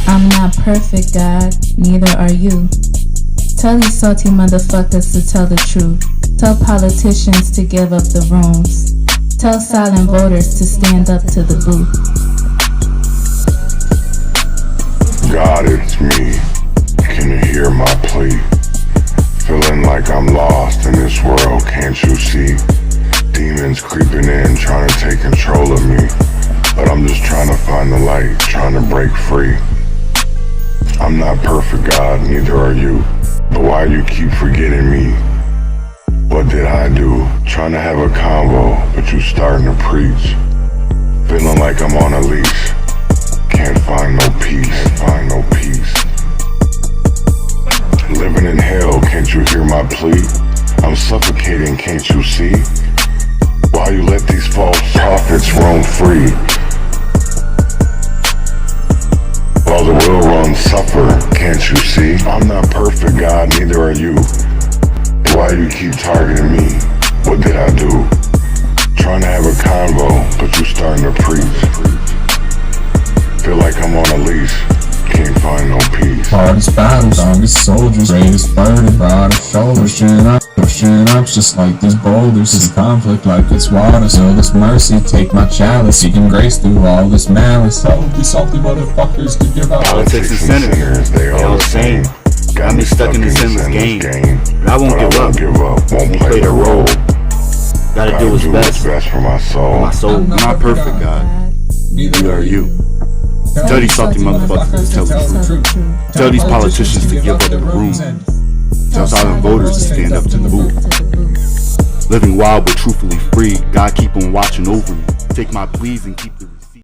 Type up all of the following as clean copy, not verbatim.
I'm not perfect, God, neither are you. Tell these salty motherfuckers to tell the truth. Tell politicians to give up the rooms. Tell silent voters to stand up to the booth. God, it's me. Can you hear my plea? Feeling like I'm lost in this world, can't you see? Demons creeping in, trying to take control of me. But I'm just trying to find the light, trying to break free. I'm not perfect, God, neither are you. But why you keep forgetting me? What did I do? Trying to have a convo, but you starting to preach. Feeling like I'm on a leash. Can't find no peace. Living in hell, can't you hear my plea? I'm suffocating, can't you see? Why you let these false prophets roam free? While the well-run suffer, can't you see? I'm not perfect, God, neither are you. Why you keep targeting me? What did I do? Trying to have a convo, but you starting to preach. Feel like I'm on a leash, can't find no peace. Hardest battles, strongest soldiers, greatest burden, broadest shoulders, pushing up just like these boulders. This conflict like it's water, so this mercy, take my chalice, seeking grace through all this malice. All of these salty motherfuckers to give out. Politics and sinners, they all the same. Got me stuck in this endless game. But I won't give up, won't play the role. Gotta do what's best for my soul. I'm not perfect, God, neither are you. Tell these salty motherfuckers to tell the truth. Tell these politicians to give up the room. Tell silent voters to stand up to the booth. Living wild but truthfully free. God keep on watching over me. Take my pleas and keep the receipt.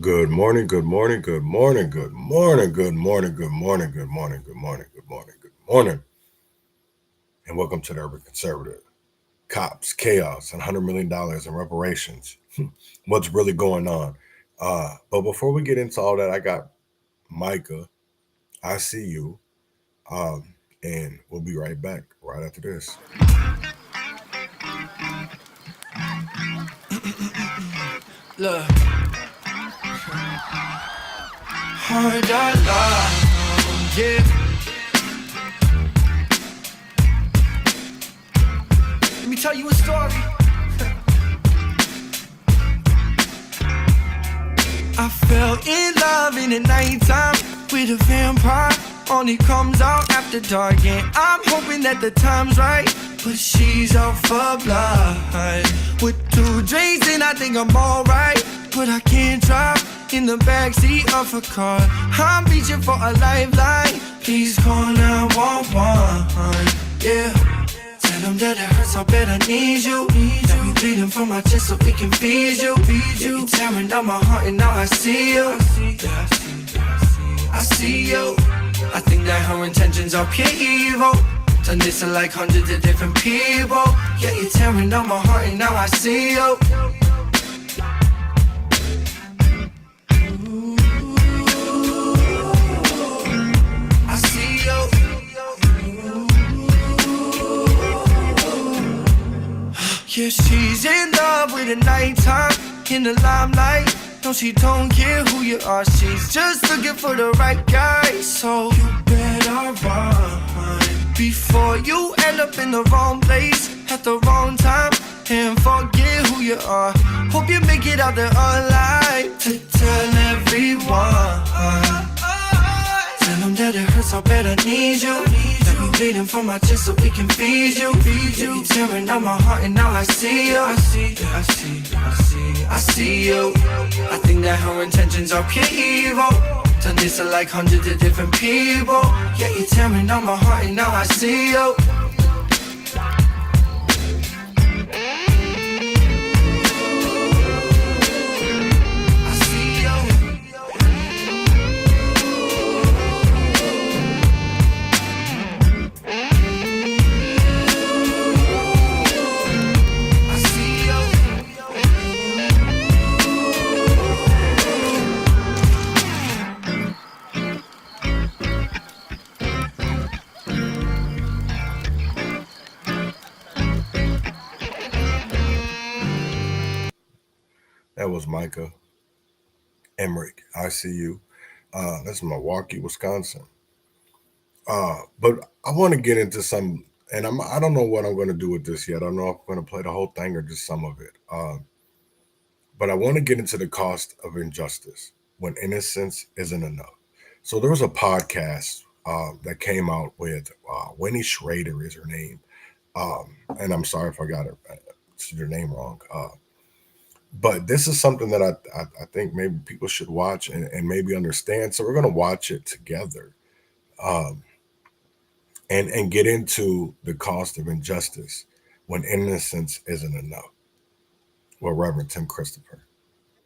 Good morning, and welcome to the Urban Conservative. Cops, chaos, and $100 million in reparations. What's really going on? But before we get into all that, I got Micah. I see you. And we'll be right back right after this. Look. Hard love, yeah. Let me tell you a story. I fell in love in the nighttime with a vampire. Only comes out after dark, and I'm hoping that the time's right. But she's out for blood. With 2 drinks and I think I'm alright. But I can't drive in the backseat of a car. I'm reaching for a lifeline. Please call 911. Yeah. Tell them that it hurts, how bad I need you. Got me bleeding from my chest so we can feed you. You're tearing down my heart and now I see you. I see you. I think that her intentions are pure evil. Done this to like hundreds of different people. Yeah, you're tearing down my heart and now I see you. I see you. Yeah, she's in love with the nighttime, in the limelight. No, she don't care who you are, she's just looking for the right guy. So you better run before you end up in the wrong place at the wrong time and forget who you are. Hope you make it out there alive to tell everyone. Tell them that it hurts, how bad I need you. Got me bleeding from my chest so we can feed you. You're tearing down my heart and now I see you. I see you. I think that her intentions are pure evil. Done this to like hundreds of different people. Yeah, you're tearing down my heart and now I see you. That was Micah Emmerich. I see you. That's Milwaukee, Wisconsin. But I want to get into some, and I don't know what I'm going to do with this yet. I don't know if I'm going to play the whole thing or just some of it. But I want to get into the cost of injustice when innocence isn't enough. So there was a podcast that came out with Winnie Schrader is her name. And I'm sorry if I got your name wrong. But this is something that I think maybe people should watch and maybe understand. So we're going to watch it together and get into the cost of injustice when innocence isn't enough. Well, Reverend Tim Christopher.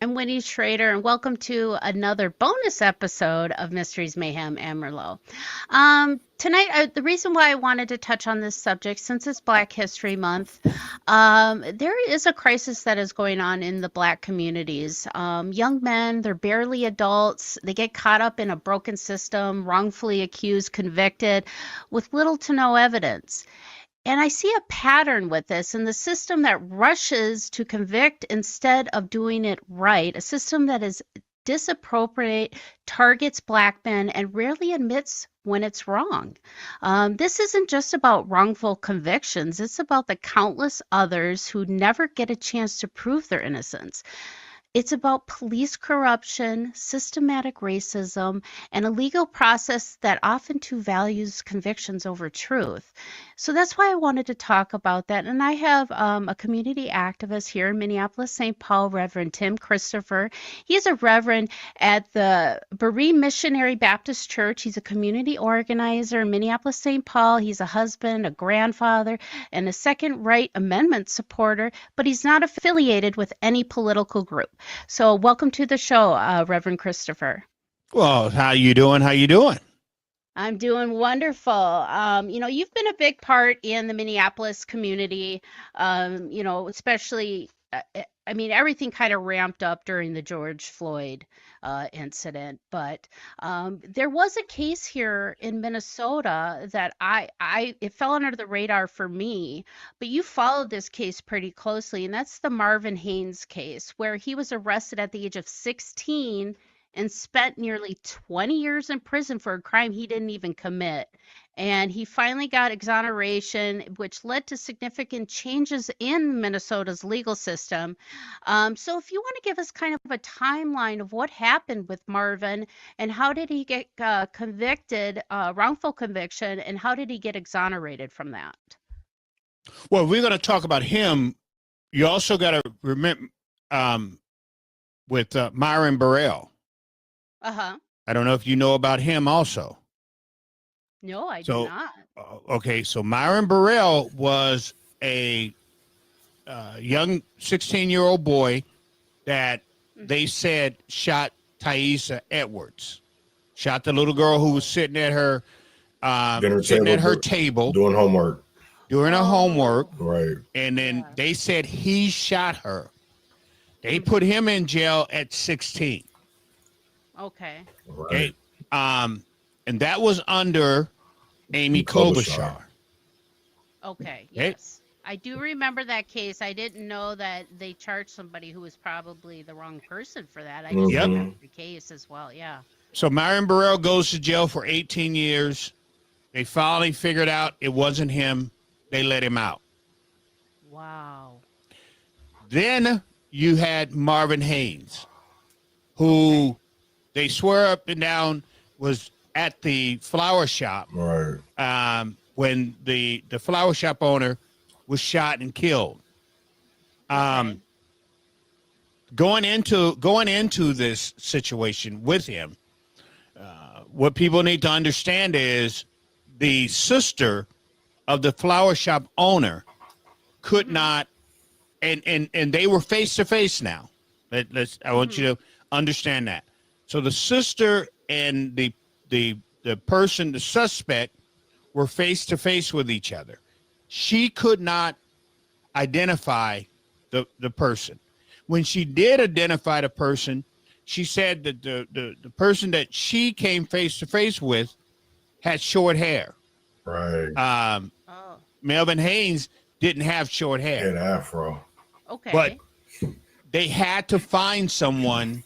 I'm Winnie Schrader, and welcome to another bonus episode of Mysteries, Mayhem, and Merlot. Tonight, the reason why I wanted to touch on this subject, since it's Black History Month, there is a crisis that is going on in the Black communities. Young men, they're barely adults. They get caught up in a broken system, wrongfully accused, convicted, with little to no evidence. And I see a pattern with this in the system that rushes to convict instead of doing it right, a system that is disappropriate, targets Black men, and rarely admits when it's wrong. This isn't just about wrongful convictions. It's about the countless others who never get a chance to prove their innocence. It's about police corruption, systematic racism, and a legal process that often too values convictions over truth. So that's why I wanted to talk about that. And I have a community activist here in Minneapolis, St. Paul, Reverend Tim Christopher. He's a reverend at the Berea Missionary Baptist Church. He's a community organizer in Minneapolis, St. Paul. He's a husband, a grandfather, and a Second Right Amendment supporter, but he's not affiliated with any political group. So welcome to the show, Reverend Christopher. Well, how you doing? How you doing? I'm doing wonderful. You've been a big part in the Minneapolis community, especially, everything kind of ramped up during the George Floyd incident. But there was a case here in Minnesota that it fell under the radar for me, but you followed this case pretty closely, and that's the Marvin Haynes case, where he was arrested at the age of 16 and spent nearly 20 years in prison for a crime he didn't even commit. And he finally got exoneration, which led to significant changes in Minnesota's legal system. So if you want to give us kind of a timeline of what happened with Marvin and how did he get convicted, wrongful conviction, and how did he get exonerated from that? Well, we're going to talk about him. You also got to remember with Myron Burrell. Uh-huh. I don't know if you know about him also. No, I do not. Okay, so Myron Burrell was a young 16-year-old boy that they said shot Thaisa Edwards. Shot the little girl who was sitting at her table doing homework. Doing her homework. Right. And then they said he shot her. They put him in jail at 16. Okay. Right. And that was under Amy Klobuchar. Okay. Yes. I do remember that case. I didn't know that they charged somebody who was probably the wrong person for that. I just remember the case as well. Yeah. So Myron Burrell goes to jail for 18 years. They finally figured out it wasn't him. They let him out. Wow. Then you had Marvin Haynes, who they swear up and down was at the flower shop. Right. When the flower shop owner was shot and killed. Going into this situation with him, what people need to understand is the sister of the flower shop owner could not, and they were face to face now. I want you to understand that. So the sister and the person, the suspect, were face to face with each other. She could not identify the person. When she did identify the person, she said that the person that she came face to face with had short hair. Right. Melvin Haynes didn't have short hair. He had afro. Okay. they had to find someone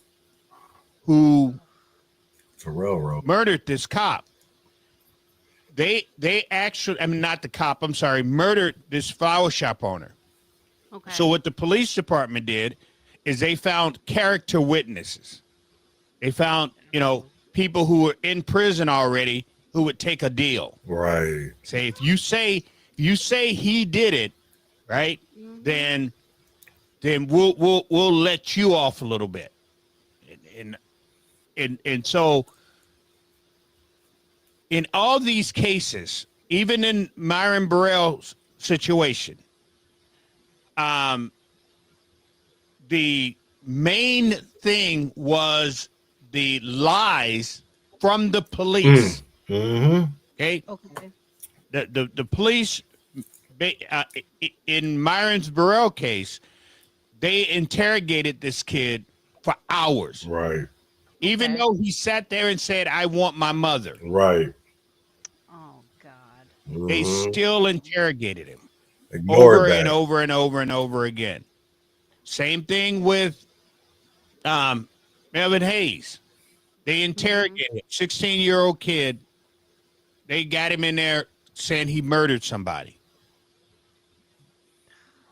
who murdered this cop. They actually, I mean, not the cop, I'm sorry, murdered this flower shop owner. Okay. So what the police department did is they found character witnesses. They found, people who were in prison already who would take a deal. Right. Say, if you say he did it, right, then we'll let you off a little bit. And so in all these cases, even in Myron Burrell's situation, the main thing was the lies from the police. Okay. The police in Myron Burrell case, they interrogated this kid for hours. Right. Even though he sat there and said, "I want my mother." Right. Oh God. They still interrogated him Ignored that. and over and over and over again. Same thing with Melvin Hayes. They interrogated him, 16-year-old kid. They got him in there saying he murdered somebody.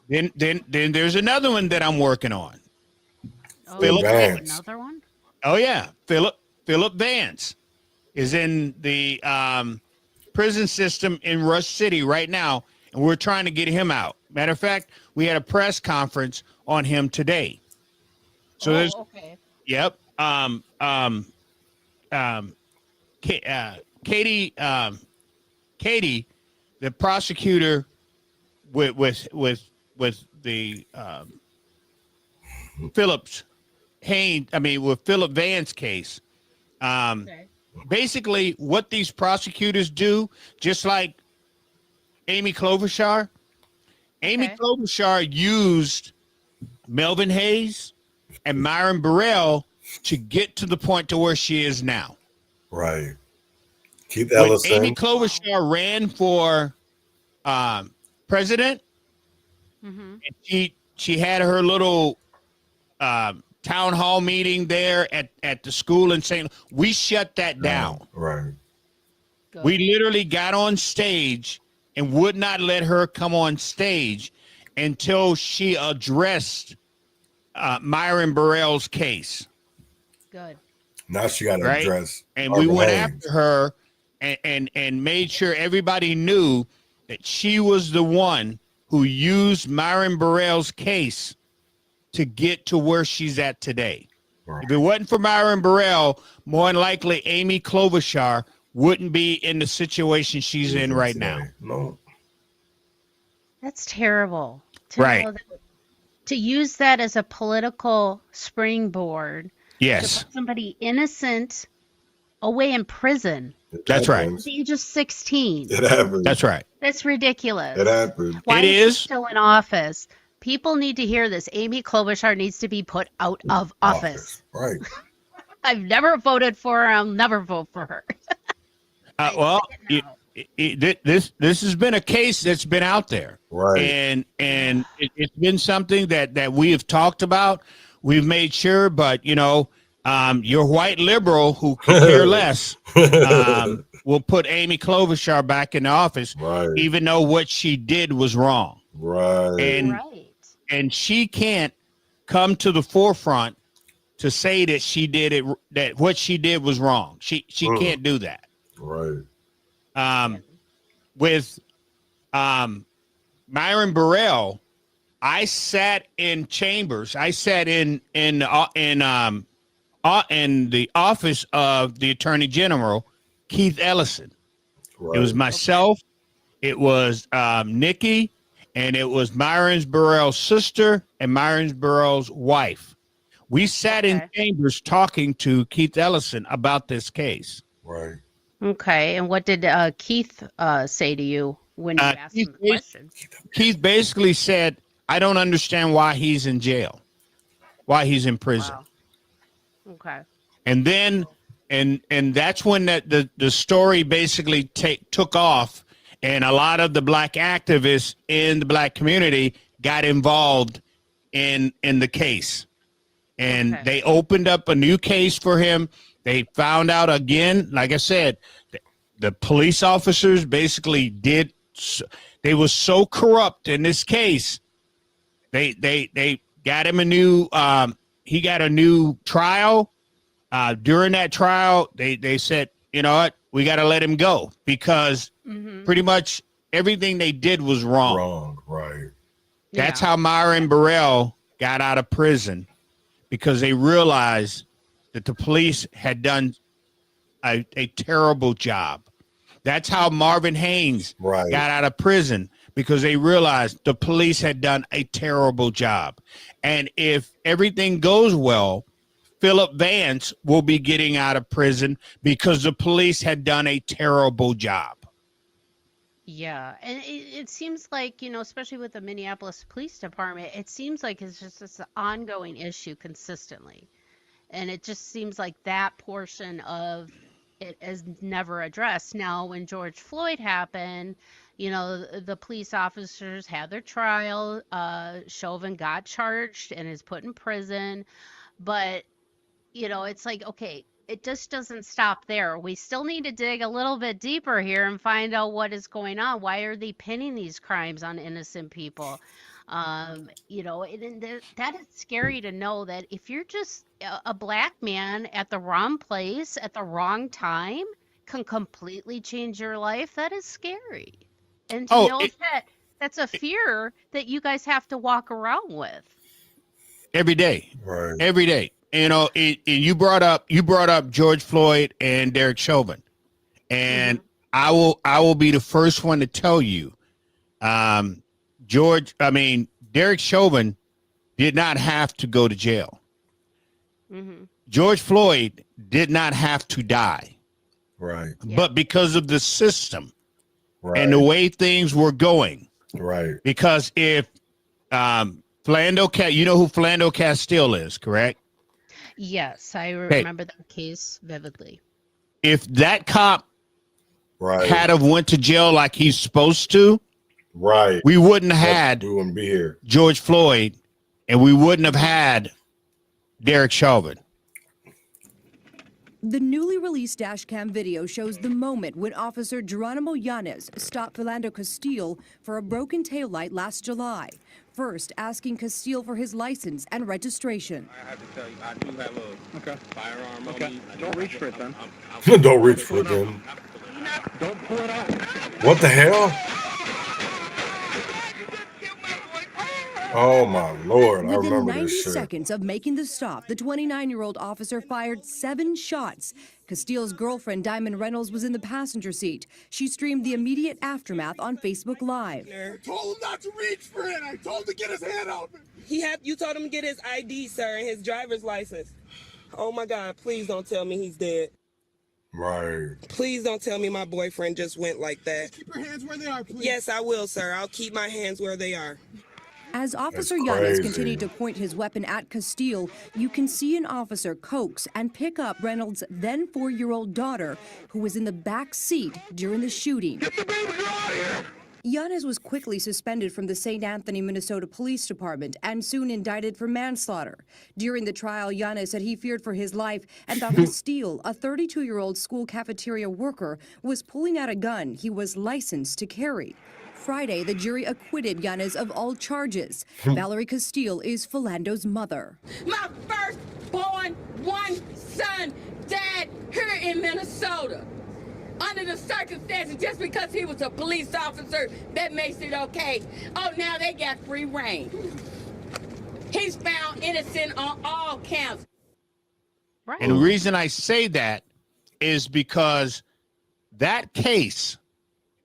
Then there's another one that I'm working on. Oh, Philip Vance. another one? Oh yeah, Philip Vance is in the prison system in Rush City right now, and we're trying to get him out. Matter of fact, we had a press conference on him today. So there's okay. Yep. Katie, the prosecutor with the with Philip Vance case. Basically, what these prosecutors do, just like Amy Klobuchar, Amy Klobuchar used Melvin Hayes and Myron Burrell to get to the point to where she is now. Right. Keith When Ellison. Amy Klobuchar ran for president, and she had her little town hall meeting there at the school in St. We shut that down. Right. Good. We literally got on stage and would not let her come on stage until she addressed Myron Burrell's case. Good. Now she got to Right? address. And we Marvin went Hayes. after her and made sure everybody knew that she was the one who used Myron Burrell's case to get to where she's at today. Right. If it wasn't for Myron Burrell, more than likely Amy Klobuchar wouldn't be in the situation she's in right now. No. That's terrible. To Right. know that- to use that as a political springboard to Yes, put somebody innocent away in prison that's right. at the age of 16. It happened. That's right. That's ridiculous. It happened. Why It is is. she still in office? People need to hear this. Amy Klobuchar needs to be put out of office. Right. I've never voted for her. I'll never vote for her. Well, this has been a case that's been out there, Right. and it's been something that we have talked about. We've made sure, but your white liberal who could care less will put Amy Klobuchar back in the office, Right. even though what she did was wrong, Right. and she can't come to the forefront to say that she did it, that what she did was wrong. She can't do that. Right. With Myron Burrell, I sat in chambers. I sat in the office of the Attorney General, Keith Ellison. Right. It was myself, it was Nikki, and it was Myron Burrell's sister and Myron Burrell's wife. We sat in chambers talking to Keith Ellison about this case. Right. Okay. And what did Keith say to you when you asked him the question? Keith basically said, "I don't understand why he's in jail, why he's in prison." Wow. Okay. And then, and that's when the story basically took off, and a lot of the black activists in the black community got involved in the case. And they opened up a new case for him. They found out again, like I said, the police officers basically they were so corrupt in this case. They got him a new he got a new trial. During that trial, they said, you know what, we got to let him go because pretty much everything they did was wrong. Wrong, right. That's how Myron Burrell got out of prison, because they realized that the police had done a terrible job. That's how Marvin Haynes got out of prison, because they realized the police had done a terrible job. And if everything goes well, Philip Vance will be getting out of prison because the police had done a terrible job. Yeah, and it seems like, especially with the Minneapolis Police Department, it seems like it's just this ongoing issue consistently. And it just seems like that portion of it is never addressed. Now, when George Floyd happened, the police officers had their trial. Chauvin got charged and is put in prison. But, it's like, okay, it just doesn't stop there. We still need to dig a little bit deeper here and find out what is going on. Why are they pinning these crimes on innocent people? That is scary to know that if you're just a black man at the wrong place at the wrong time can completely change your life. That is scary. And to know that's a fear that you guys have to walk around with every day. Right. Every day. You brought up George Floyd and Derek Chauvin, and I will be the first one to tell you, Derek Chauvin did not have to go to jail. George Floyd did not have to die. Right. But because of the system and the way things were going. Right. Because if Philando, you know who Philando Castile is, correct? Yes, I remember that case vividly. If that cop had have went to jail like he's supposed to, we wouldn't have had be here. George Floyd, and we wouldn't have had Derek Chauvin. The newly released dashcam video shows the moment when Officer Geronimo Yanez stopped Philando Castile for a broken taillight last July. First, asking Castile for his license and registration. I have to tell you, I do have a firearm on me. Don't reach for it then. Don't reach for it then. Don't pull it out. What the hell? Oh my Lord, I Within remember 90 this shit. seconds of making the stop, the 29-year-old officer fired 7 shots. Castile's girlfriend, Diamond Reynolds, was in the passenger seat. She streamed the immediate aftermath on Facebook Live. I told him not to reach for it. I told him to get his hand out. You told him to get his ID, sir, and his driver's license. Oh my God, please don't tell me he's dead. Right. Please don't tell me my boyfriend just went like that. Keep your hands where they are, please. Yes, I will, sir. I'll keep my hands where they are. As Officer Yanez continued to point his weapon at Castile, you can see an officer coax and pick up Reynolds' then 4-year-old daughter, who was in the back seat during the shooting. Get the baby girl out of here! Yanez was quickly suspended from the St. Anthony, Minnesota Police Department and soon indicted for manslaughter. During the trial, Yanez said he feared for his life and thought Castile, a 32-year-old school cafeteria worker, was pulling out a gun he was licensed to carry. Friday, the jury acquitted Yanez of all charges. Valerie Castile is Philando's mother. My firstborn one son died here in Minnesota. Under the circumstances, just because he was a police officer, that makes it okay. Oh, now they got free reign. He's found innocent on all counts. Right. And the reason I say that is because that case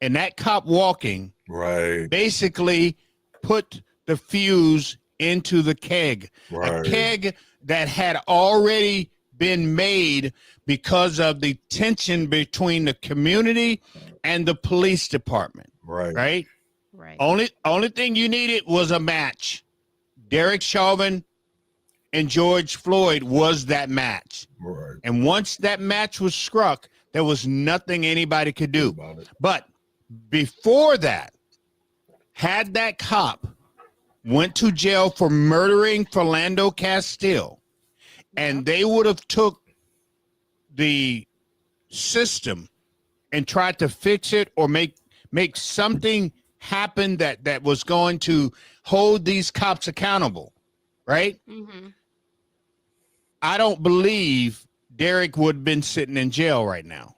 and that cop walking basically put the fuse into the keg. A keg that had already been made because of the tension between the community and the police department. Right. Only thing you needed was a match. Derek Chauvin and George Floyd was that match. And once that match was struck, there was nothing anybody could do. But before that, had that cop went to jail for murdering Philando Castile, and they would have took the system and tried to fix it or make something happen that was going to hold these cops accountable, right? Mm-hmm. I don't believe Derek would have been sitting in jail right now.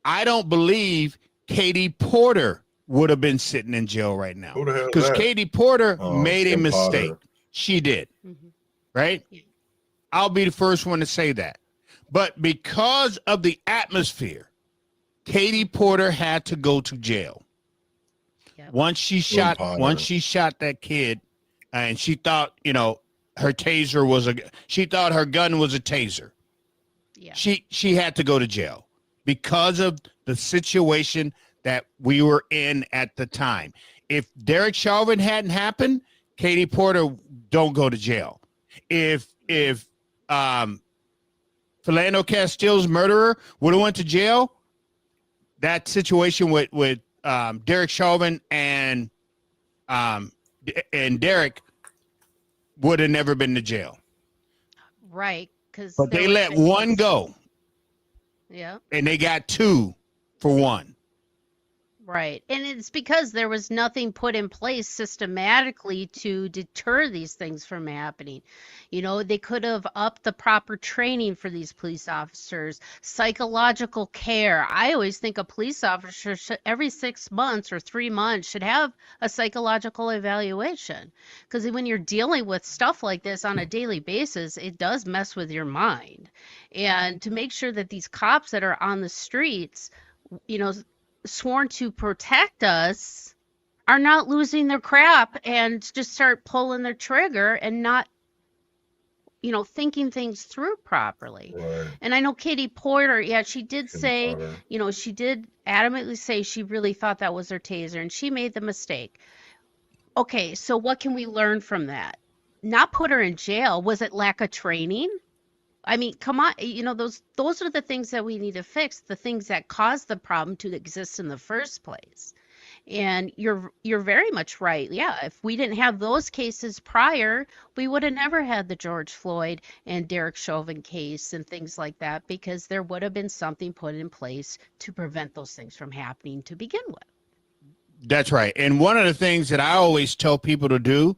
I don't believe Katie Porter would have been sitting in jail right now, Who the hell is because that? Katie Porter Oh, made a Kim mistake. Potter. She did, Mm-hmm. right? Yeah. I'll be the first one to say that. But because of the atmosphere, Katie Porter had to go to jail. Yep. Once she shot that kid, and she thought, her taser was she thought her gun was a taser. Yeah. She had to go to jail because of the situation that we were in at the time. If Derek Chauvin hadn't happened, Katie Porter don't go to jail. If Philando Castile's murderer would have went to jail, that situation with Derek Chauvin and Derek would have never been to jail. Right. But they let one go. Yeah. And they got two for one. Right. And it's because there was nothing put in place systematically to deter these things from happening. They could have upped the proper training for these police officers, psychological care. I always think a police officer should, every 6 months or 3 months, should have a psychological evaluation. Because when you're dealing with stuff like this on a daily basis, it does mess with your mind. And to make sure that these cops that are on the streets, sworn to protect us, are not losing their crap and just start pulling their trigger and not thinking things through properly. Right. And I know Katie Porter, she did Kim say, Potter. she did adamantly say she really thought that was her taser and she made the mistake. Okay, so what can we learn from that? Not put her in jail. Was it lack of training? I mean, come on, those are the things that we need to fix, the things that caused the problem to exist in the first place. And you're very much right. Yeah, if we didn't have those cases prior, we would have never had the George Floyd and Derek Chauvin case and things like that, because there would have been something put in place to prevent those things from happening to begin with. That's right. And one of the things that I always tell people to do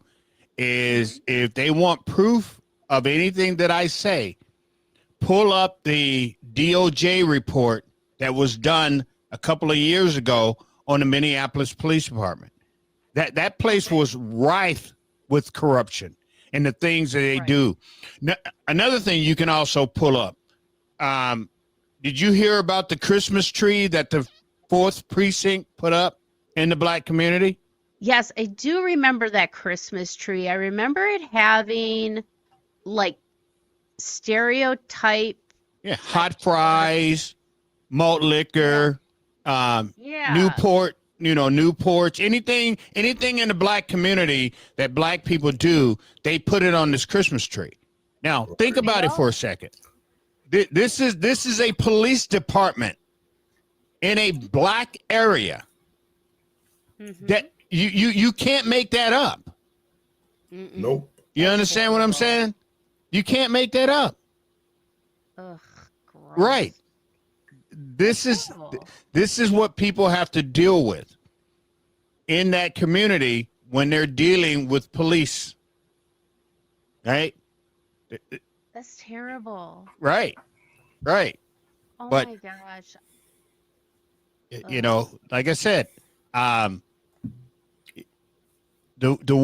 is, if they want proof of anything that I say, pull up the DOJ report that was done a couple of years ago on the Minneapolis Police Department. That place was rife with corruption and the things that they do. Now, another thing you can also pull up. Did you hear about the Christmas tree that the 4th precinct put up in the black community? Yes, I do remember that Christmas tree. I remember it having stereotype. Yeah, hot fries, malt liquor, Newport, Newports, anything in the black community that black people do, they put it on this Christmas tree. Now, think about it for a second. This is a police department in a black area. Mm-hmm. That you can't make that up. Mm-mm. Nope. You understand what I'm saying? You can't make that up. Ugh, gross. Right. This is what people have to deal with in that community when they're dealing with police. Right? That's terrible. Right. Oh but, my gosh. Like I said, the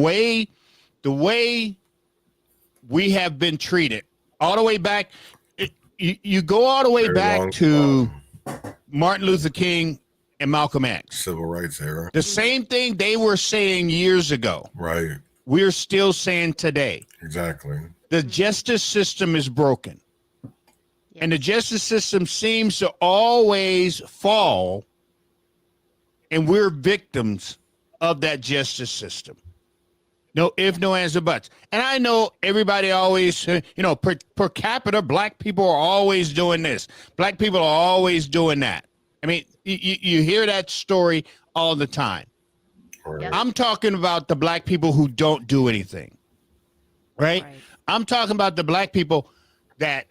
way we have been treated all the way back, you go all the way back to Martin Luther King and Malcolm X. Civil rights era. The same thing they were saying years ago. Right. We're still saying today. Exactly. The justice system is broken. Yes. And the justice system seems to always fall, and we're victims of that justice system. No if, no ands, or buts. And I know everybody always, per capita, black people are always doing this. Black people are always doing that. I mean, you hear that story all the time. Right. I'm talking about the black people who don't do anything. Right? I'm talking about the black people that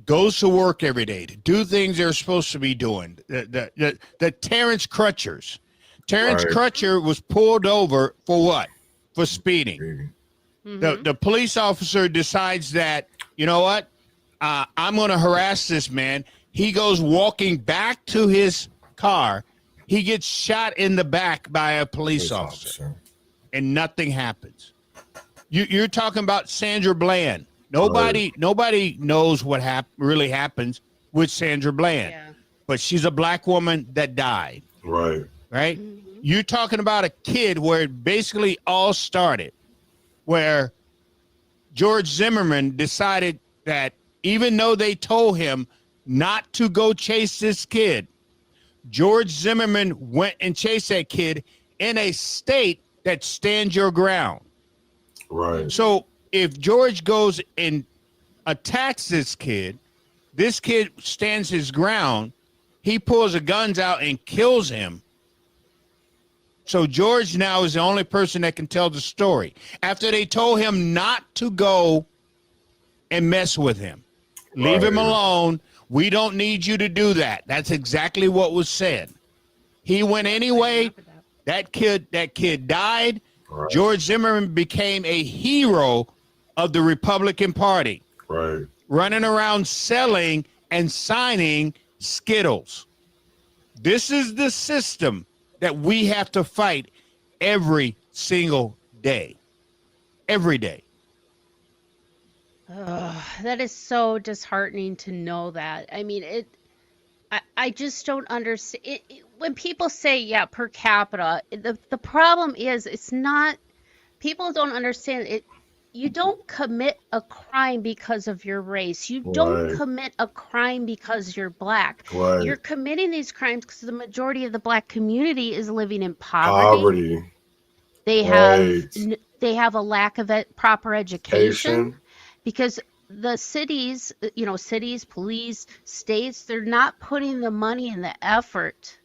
goes to work every day to do things they're supposed to be doing. The Terrence Crutchers. Terrence Crutcher was pulled over for what? For speeding. The police officer decides that, you know what? I'm going to harass this man. He goes walking back to his car. He gets shot in the back by a police officer. And nothing happens. You're talking about Sandra Bland. Nobody knows what really happens with Sandra Bland, but she's a black woman that died. Right. You're talking about a kid where it basically all started, where George Zimmerman decided that even though they told him not to go chase this kid, George Zimmerman went and chased that kid in a state that stands your ground. Right. So if George goes and attacks this kid stands his ground. He pulls the guns out and kills him. So George now is the only person that can tell the story. After they told him not to go and mess with him. Leave him alone. We don't need you to do that. That's exactly what was said. He went anyway. That kid died. Right. George Zimmerman became a hero of the Republican Party. Right. Running around selling and signing Skittles. This is the system that we have to fight every single day. Every day. That is so disheartening to know that. I mean, I just don't understand. When people say, yeah, per capita, the problem is it's not, people don't understand it. You don't commit a crime because of your race. You don't commit a crime because you're black. Right. You're committing these crimes because the majority of the black community is living in poverty. They have a lack of proper education. Because the cities, cities, police, states, they're not putting the money and the effort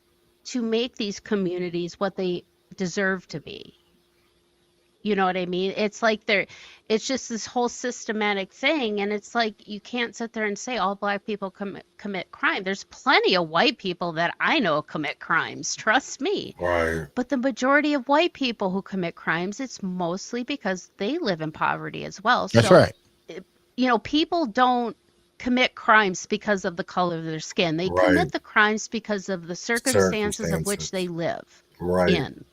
to make these communities what they deserve to be. You know what I mean? It's like it's just this whole systematic thing. And it's like, you can't sit there and say all black people commit crime. There's plenty of white people that I know commit crimes. Trust me. Right. But the majority of white people who commit crimes, it's mostly because they live in poverty as well. That's right. People don't commit crimes because of the color of their skin. They commit the crimes because of the circumstances of which they live in.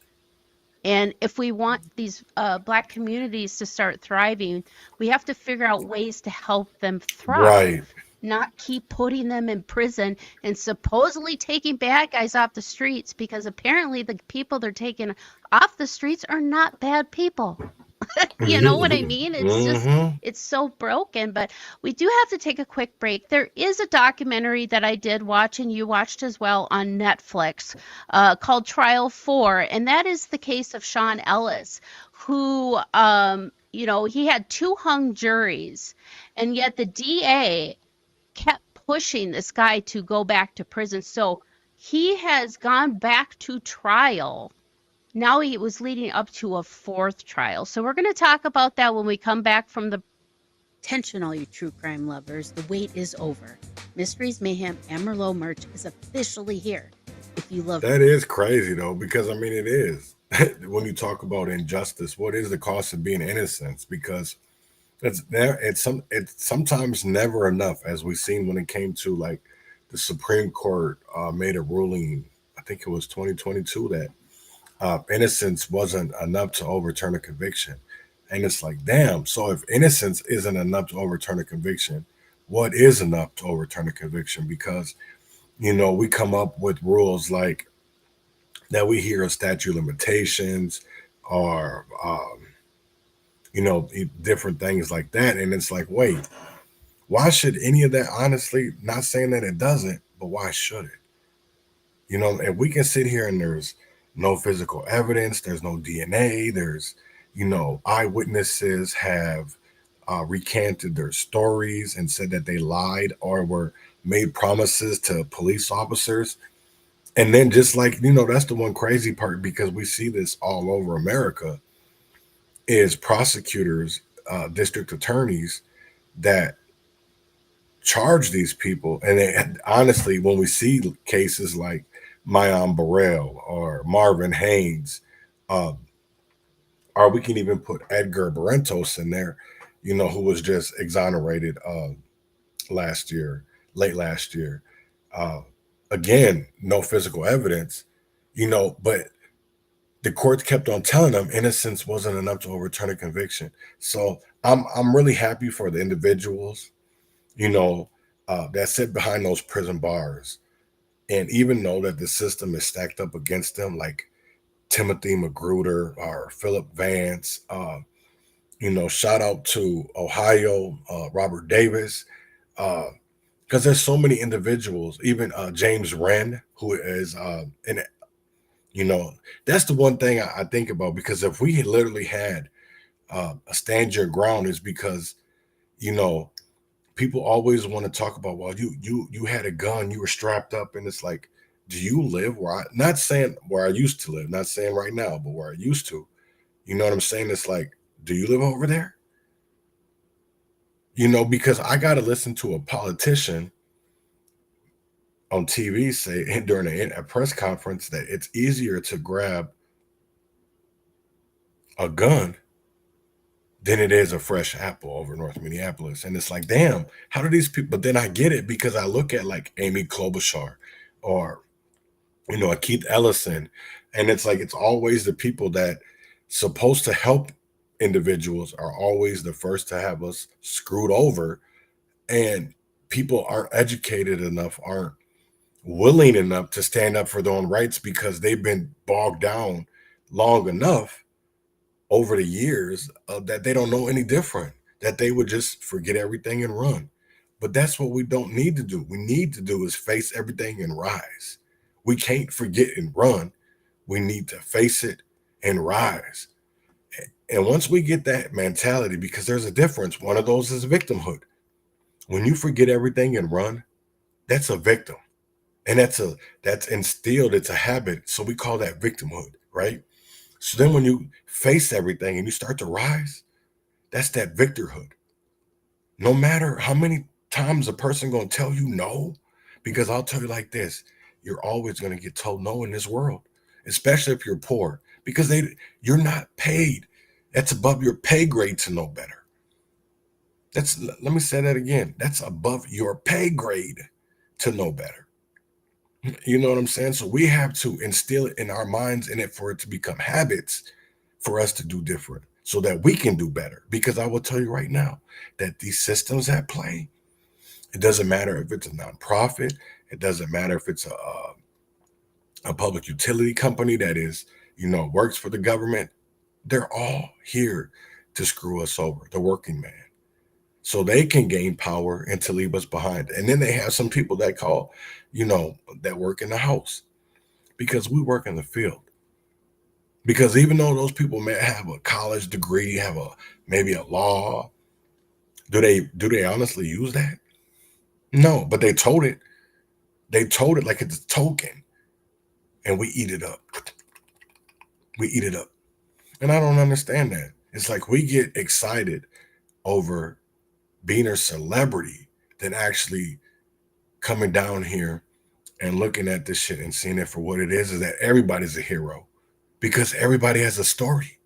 And if we want these black communities to start thriving, we have to figure out ways to help them thrive. Not keep putting them in prison and supposedly taking bad guys off the streets, because apparently the people they're taking off the streets are not bad people. You know what I mean? It's just, it's so broken. But we do have to take a quick break. There is a documentary that I did watch, and you watched as well, on Netflix, called Trial 4. And that is the case of Sean Ellis, who, he had 2 hung juries, and yet the DA kept pushing this guy to go back to prison. So he has gone back to trial. Now he was leading up to a 4th trial. So we're going to talk about that when we come back from the... Attention, all you true crime lovers. The wait is over. Mysteries, Mayhem, and Merlot merch is officially here. If you love... That is crazy, though, because, I mean, it is. When you talk about injustice, what is the cost of being innocent? Because it's sometimes never enough, as we've seen when it came to, like, the Supreme Court made a ruling, I think it was 2022, that innocence wasn't enough to overturn a conviction. And it's like, damn, so if innocence isn't enough to overturn a conviction, what is enough to overturn a conviction? Because, we come up with rules like that, we hear of statute of limitations or, different things like that. And it's like, wait, why should any of that, honestly, not saying that it doesn't, but why should it? If we can sit here and there's no physical evidence, there's no DNA, there's, eyewitnesses have recanted their stories and said that they lied or were made promises to police officers. And then just like, that's the one crazy part, because we see this all over America, is prosecutors, district attorneys that charge these people. And honestly, when we see cases like Mayan Burrell or Marvin Haynes, or we can even put Edgar Barrentos in there, who was just exonerated late last year. Uh, Again, no physical evidence, but the courts kept on telling them innocence wasn't enough to overturn a conviction. So I'm really happy for the individuals, that sit behind those prison bars, and even know that the system is stacked up against them, like Timothy Magruder or Philip Vance. Shout out to Ohio, Robert Davis, because there's so many individuals, even James Wren, who is that's the one thing I think about, because if we had literally had a stand your ground, is because people always want to talk about, well, you had a gun, you were strapped up, and it's like, do you live not saying where I used to live, not saying right now, but where I used to, you know what I'm saying? It's like, do you live over there? Because I got to listen to a politician on TV say during a press conference that it's easier to grab a gun than it is a fresh apple over North Minneapolis. And it's like, damn, how do these people? But then I get it, because I look at like Amy Klobuchar or, Keith Ellison, and it's like, it's always the people that supposed to help individuals are always the first to have us screwed over. And people aren't educated enough, aren't willing enough to stand up for their own rights, because they've been bogged down long enough over the years that they don't know any different, that they would just forget everything and run. But that's what we don't need to do. We need to do is face everything and rise. We can't forget and run. We need to face it and rise. And once we get that mentality, because there's a difference, one of those is victimhood. When you forget everything and run, that's a victim. And that's instilled, it's a habit. So we call that victimhood, right? So then when you face everything and you start to rise, that's that victorhood. No matter how many times a person going to tell you no, because I'll tell you like this, you're always going to get told no in this world, especially if you're poor, because you're not paid. That's above your pay grade to know better. Let me say that again. That's above your pay grade to know better. You know what I'm saying? So we have to instill it in our minds, in it for it to become habits for us to do different, so that we can do better. Because I will tell you right now that these systems at play, it doesn't matter if it's a nonprofit, it doesn't matter if it's a public utility company that is, works for the government. They're all here to screw us over, the working man, so they can gain power and to leave us behind. And then they have some people that call, that work in the house, because we work in the field. Because even though those people may have a college degree, have maybe a law, do they honestly use that? No, but they told it. They told it like it's a token, and we eat it up. We eat it up. And I don't understand that. It's like we get excited over being a celebrity than actually coming down here and looking at this shit and seeing it for what it is that everybody's a hero, because everybody has a story.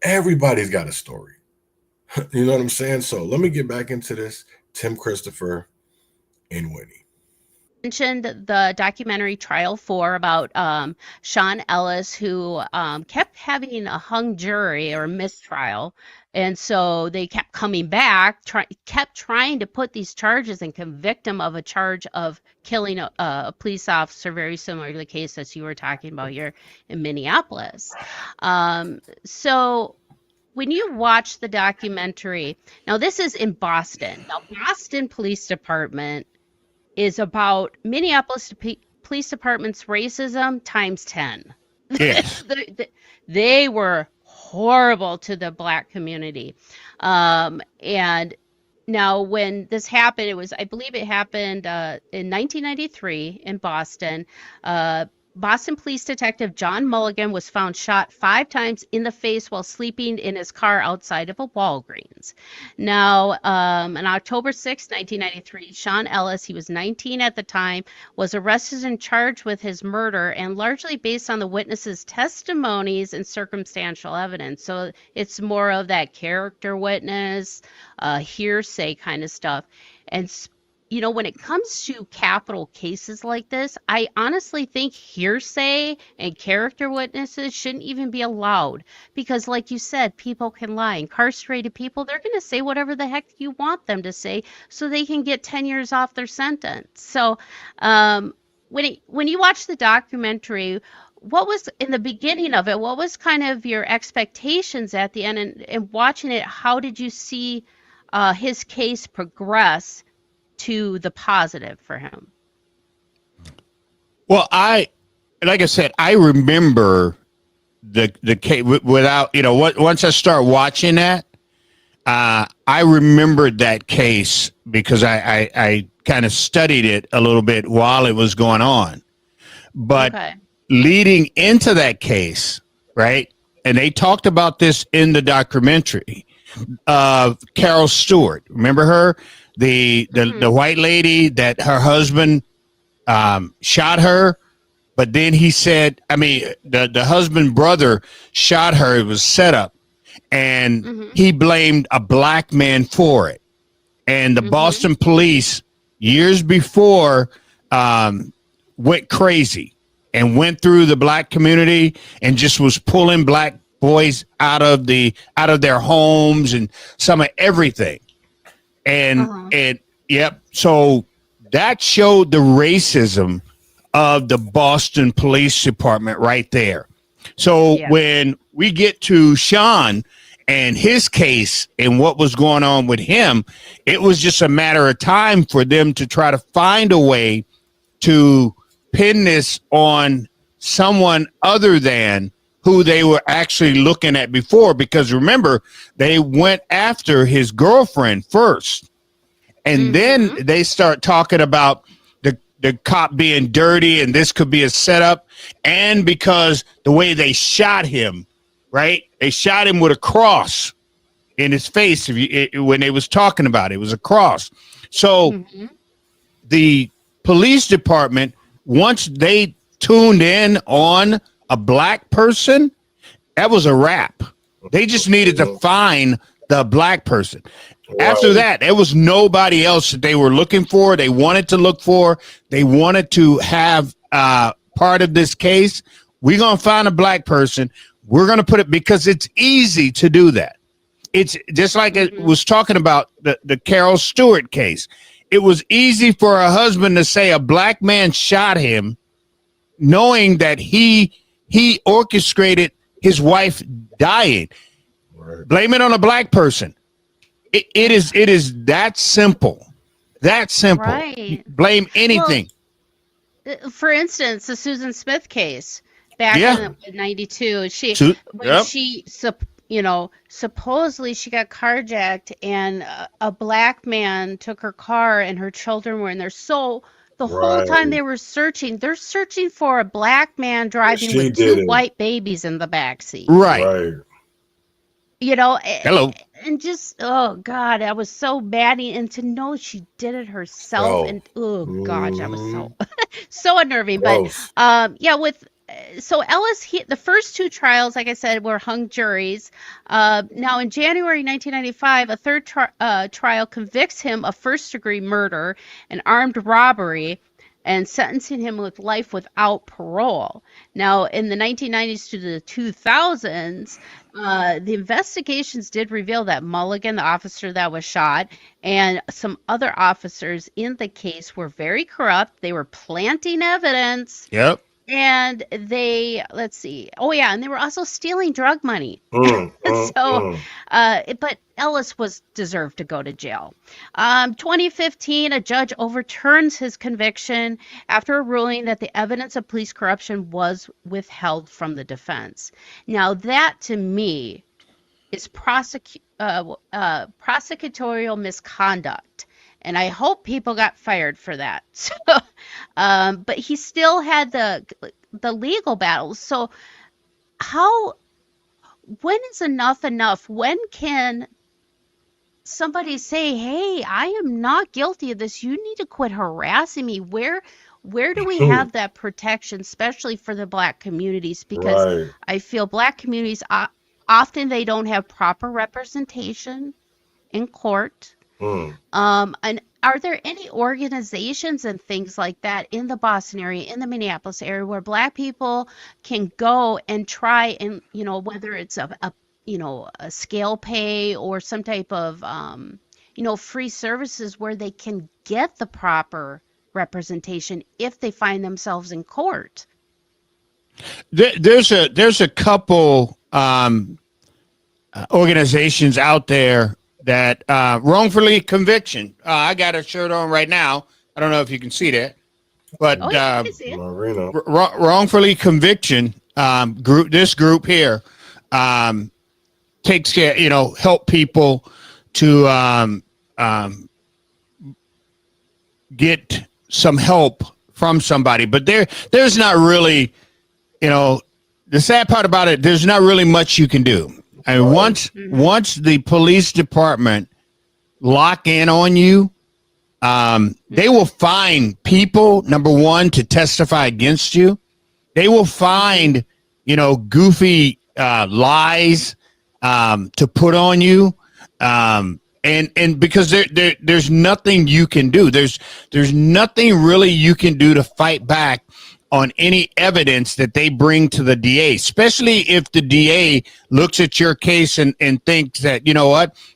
Everybody's got a story. You know what I'm saying? So let me get back into this. Tim Christopher and Winnie mentioned the documentary Trial 4 about Sean Ellis, who kept having a hung jury or mistrial. And so they kept coming back, kept trying to put these charges and convict him of a charge of killing a police officer, very similar to the case that you were talking about here in Minneapolis. So when you watch the documentary, now this is in Boston. Now, Boston Police Department is about Minneapolis Police Department's racism times 10. Yes. They were horrible to the Black community. And Now, when this happened, I believe it happened in 1993 in Boston. Boston Police Detective John Mulligan was found shot 5 times in the face while sleeping in his car outside of a Walgreens. Now, on October 6, 1993, Sean Ellis, he was 19 at the time, was arrested and charged with his murder, and largely based on the witnesses' testimonies and circumstantial evidence. So it's more of that character witness, hearsay kind of stuff. And when it comes to capital cases like this, I honestly think hearsay and character witnesses shouldn't even be allowed because, like you said, people can lie. Incarcerated people, they're going to say whatever the heck you want them to say so they can get 10 years off their sentence. So when you watch the documentary, what was in the beginning of it, what was kind of your expectations at the end? And watching it, how did you see his case progress to the positive for him? Well, like I said, I remember the case without, once I start watching that, I remembered that case because I kind of studied it a little bit while it was going on. But leading into that case, right? And they talked about this in the documentary. Carol Stewart, remember her? The white lady that her husband shot her, but then he said, the husband brother shot her. It was set up, and he blamed a black man for it. And the Boston police, years before, went crazy and went through the black community and just was pulling black boys out of their homes and some of everything. And yep. So that showed the racism of the Boston Police Department right there. So when we get to Sean and his case and what was going on with him, it was just a matter of time for them to try to find a way to pin this on someone other than who they were actually looking at before, because remember, they went after his girlfriend first. And then they start talking about the cop being dirty and this could be a setup. And because the way they shot him, right? They shot him with a cross in his face. When they was talking about it, it was a cross. So the police department, once they tuned in on a black person, that was a wrap. They just needed to find the black person. After that, there was nobody else that they were looking for. They wanted to look for. They wanted to have part of this case. We're going to find a black person. We're going to put it, because it's easy to do that. It's just like it was talking about the Carol Stewart case. It was easy for a husband to say a black man shot him, knowing that he orchestrated his wife dying. Blame it on a black person. It is that simple. That simple. Right. Blame anything. Well, for instance, the Susan Smith case back in 92. She supposedly she got carjacked and a black man took her car and her children were in there. So the whole time they were searching, they're searching for a black man driving with 2 white babies in the backseat. Right. Hello. And just, oh God, I was so mad. And to know she did it herself. And oh gosh, I was so unnerving. Gross. But so Ellis, the first 2 trials, like I said, were hung juries. Now in January 1995, a third trial convicts him of first-degree murder and armed robbery, and sentencing him with life without parole. Now, in the 1990s to the 2000s, the investigations did reveal that Mulligan, the officer that was shot, and some other officers in the case were very corrupt. They were planting evidence. Yep. And they, and they were also stealing drug money. But Ellis deserved to go to jail. 2015, a judge overturns his conviction after a ruling that the evidence of police corruption was withheld from the defense. Now that, to me, is prosecutorial misconduct. And I hope people got fired for that. So, but he still had the legal battles. So when is enough enough? When can somebody say, hey, I am not guilty of this. You need to quit harassing me. Where do we have that protection, especially for the Black communities? Because I feel Black communities, often they don't have proper representation in court. And are there any organizations and things like that in the Boston area, in the Minneapolis area, where Black people can go and try and, whether it's a scale pay or some type of, free services where they can get the proper representation if they find themselves in court? There's a couple organizations out there that wrongfully conviction. I got a shirt on right now. I don't know if you can see that, but wrongfully conviction group. This group here takes care, help people to get some help from somebody. But there's not really, the sad part about it, there's not really much you can do. I mean, once the police department lock in on you, they will find people, number one, to testify against you. They will find, goofy lies to put on you. And because there's nothing you can do. There's nothing really you can do to fight back on any evidence that they bring to the DA, especially if the DA looks at your case and thinks that,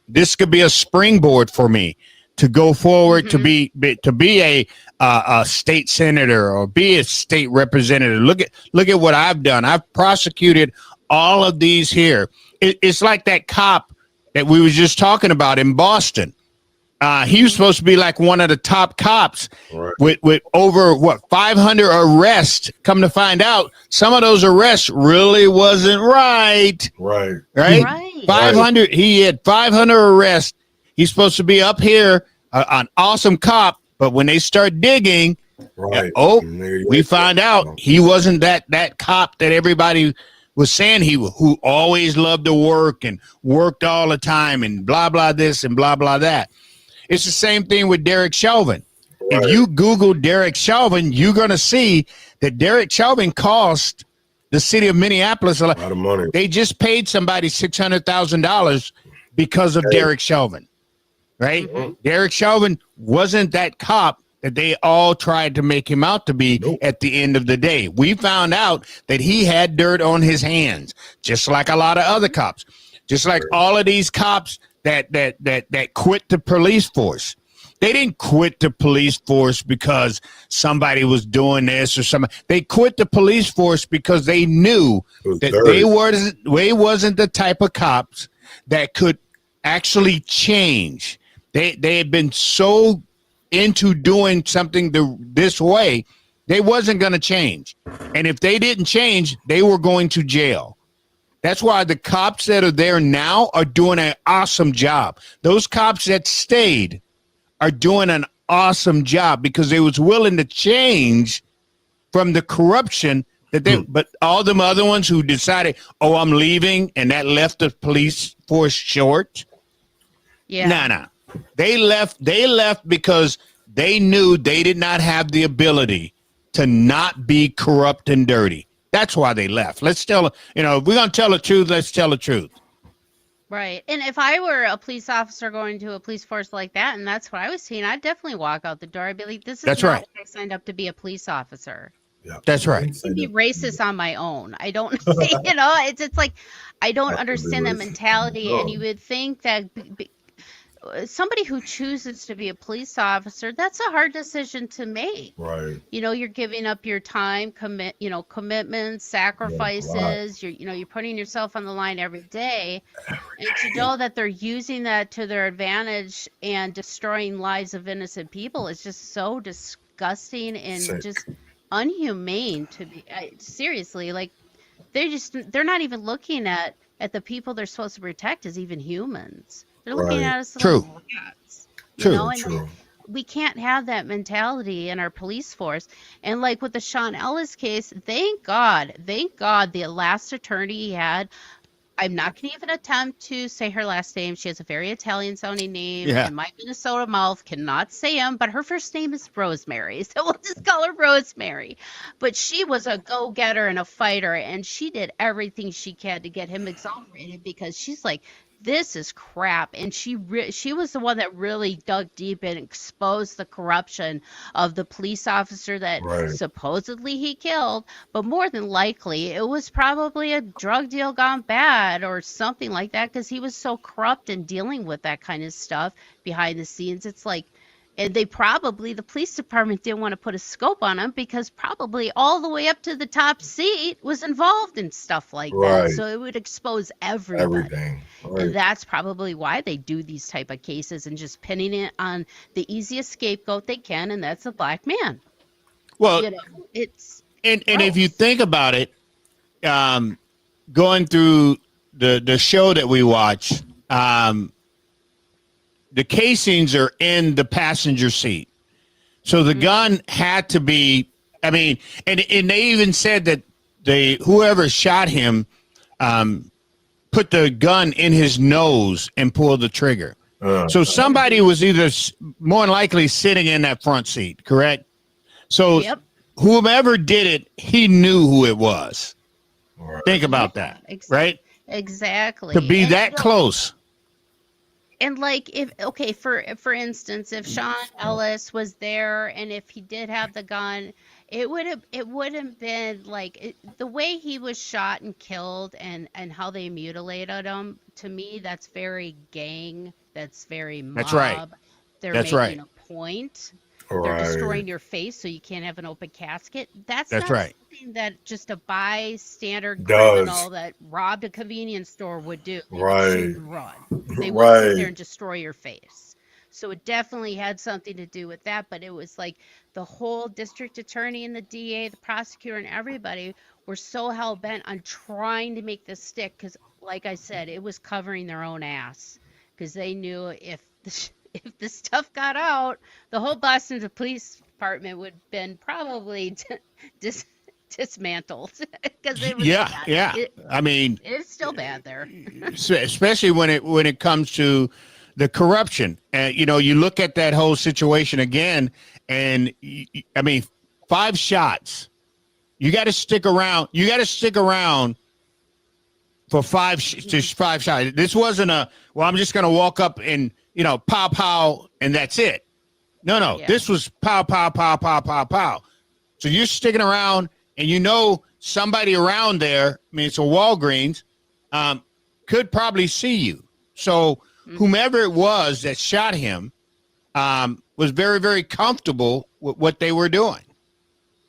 this could be a springboard for me to go forward, to be a state senator or be a state representative. Look at what I've done. I've prosecuted all of these here. It's like that cop that we was just talking about in Boston. He was supposed to be like one of the top cops with over 500 arrests. Come to find out, some of those arrests really wasn't right. Right. 500. He had 500 arrests. He's supposed to be up here, an awesome cop. But when they start digging, we find out he wasn't that cop that everybody was saying who always loved to work and worked all the time and blah, blah, this and blah, blah, that. It's the same thing with Derek Chauvin. If you Google Derek Chauvin, you're going to see that Derek Chauvin cost the city of Minneapolis a lot of money. They just paid somebody $600,000 because of Derek Chauvin, right? Derek Chauvin wasn't that cop that they all tried to make him out to be at the end of the day. We found out that he had dirt on his hands, just like a lot of other cops, just like all of these cops that quit the police force. They didn't quit the police force because somebody was doing this or something. They quit the police force because they knew that they wasn't the type of cops that could actually change. They had been so into doing something this way, they wasn't going to change. And if they didn't change, they were going to jail. That's why the cops that are there now are doing an awesome job. Those cops that stayed are doing an awesome job because they was willing to change from the corruption that they, but all them other ones who decided, I'm leaving, and that left the police force short. Yeah. Nah. They left because they knew they did not have the ability to not be corrupt and dirty. That's why they left. Let's tell, if we're going to tell the truth, let's tell the truth. Right. And if I were a police officer going to a police force like that, and that's what I was seeing, I'd definitely walk out the door. I'd be like, this is not why I signed up to be a police officer. Yeah, that's right. I can be racist on my own. I don't, it's like, I don't understand that mentality. And you would think that somebody who chooses to be a police officer, that's a hard decision to make. Right. You're giving up your time, commitments, sacrifices. You're putting yourself on the line every day. And to know that they're using that to their advantage and destroying lives of innocent people is just so disgusting and just unhumane to be seriously, like they're not even looking at at the people they're supposed to protect as even humans. They're looking Right. at us True. like rats, you True. know, and True. we can't have that mentality in our police force. And like with the Sean Ellis case, thank God the last attorney he had, I'm not going to even attempt to say her last name. She has a very Italian sounding name, Yeah. and my Minnesota mouth cannot say him, but her first name is Rosemary. So we'll just call her Rosemary. But she was a go-getter and a fighter, and she did everything she can to get him exonerated because she's like, this is crap. And she was the one that really dug deep and exposed the corruption of the police officer that Right. supposedly he killed. But more than likely, it was probably a drug deal gone bad or something like that because he was so corrupt and dealing with that kind of stuff behind the scenes. It's like, and the police department didn't want to put a scope on him because probably all the way up to the top seat was involved in stuff like that. Right. So it would expose everybody. Everything. Right. And that's probably why they do these type of cases and just pinning it on the easiest scapegoat they can, and that's a black man. Well, You know, it's and if you think about it, going through the show that we watch, the casings are in the passenger seat. So the gun had to be, I mean, and they even said that whoever shot him put the gun in his nose and pulled the trigger. So somebody was either more than likely sitting in that front seat, correct? So Yep. whoever did it, he knew who it was. Right. Think about that, right? Exactly. To be And, that close. And like for instance, if Sean Ellis was there and if he did have the gun, it wouldn't been like the way he was shot and killed and how they mutilated him. To me, that's very gang. That's very mob. That's right. They're That's making right. a point. Right. They're destroying your face so you can't have an open casket. That's That's not right. something that just a bystander Does. criminal that robbed a convenience store would do. They would Right. shoot and run. They would sit Right. there and destroy your face. So it definitely had something to do with that, but it was like the whole district attorney and the DA, the prosecutor, and everybody were so hell bent on trying to make this stick because, like I said, it was covering their own ass because they knew if the stuff got out, the whole Boston Police Department would have been probably dismantled because it was bad. Yeah. I mean, It's still bad there. especially when it comes to the corruption. You know, you look at that whole situation again, and I mean, 5 shots. You got to stick around. You got to stick around for 5 shots. This wasn't I'm just going to walk up and, you know, pow, pow, and that's it. No. Yeah. This was pow, pow, pow, pow, pow, pow. So you're sticking around, and you know somebody around there, I mean, it's a Walgreens, could probably see you. So whomever it was that shot him was very, very comfortable with what they were doing.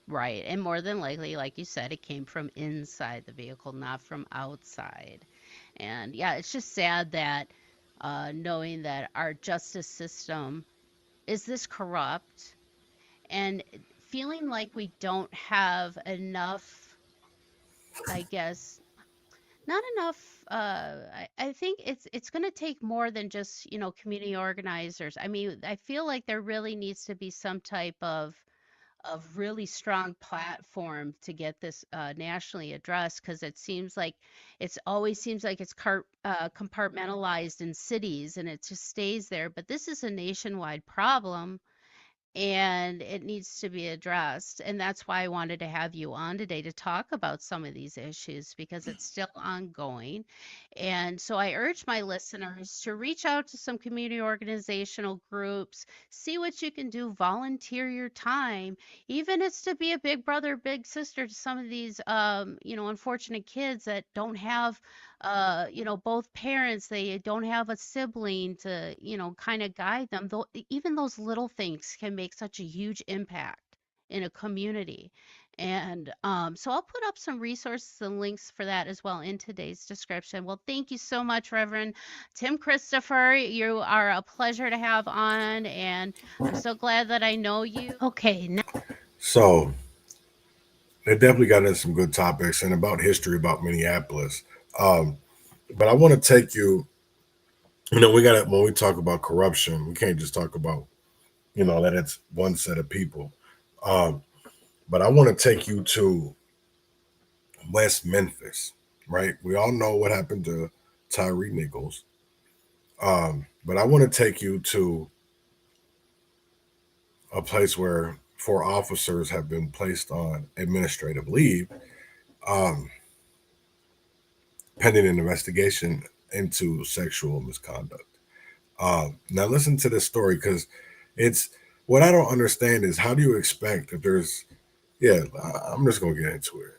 Right. And more than likely, like you said, it came from inside the vehicle, not from outside. And yeah, it's just sad that knowing that our justice system is this corrupt and feeling like we don't have enough, I guess, not enough. I think it's going to take more than just, you know, community organizers. I mean, I feel like there really needs to be some type of really strong platform to get this nationally addressed because it always seems like it's compartmentalized in cities and it just stays there. But this is a nationwide problem and it needs to be addressed. And that's why I wanted to have you on today to talk about some of these issues because it's still ongoing. And so I urge my listeners to reach out to some community organizational groups, see what you can do, volunteer your time, even if it's to be a big brother, big sister to some of these, you know, unfortunate kids that don't have, you know, both parents, they don't have a sibling to, you know, kind of guide them. Though even those little things can make such a huge impact in a community. And so I'll put up some resources and links for that as well in today's description. Well, thank you so much, Reverend Tim Christopher. You are a pleasure to have on, and I'm so glad that I know you. Okay. Now So they definitely got into some good topics and about history about Minneapolis. But I want to take you, we got to, when we talk about corruption, we can't just talk about, that it's one set of people. But I want to take you to West Memphis, right? We all know what happened to Tyree Nichols. But I want to take you to a place where 4 officers have been placed on administrative leave, pending an investigation into sexual misconduct. Now listen to this story, because it's what I don't understand is, how do you expect if there's, I'm just going to get into it.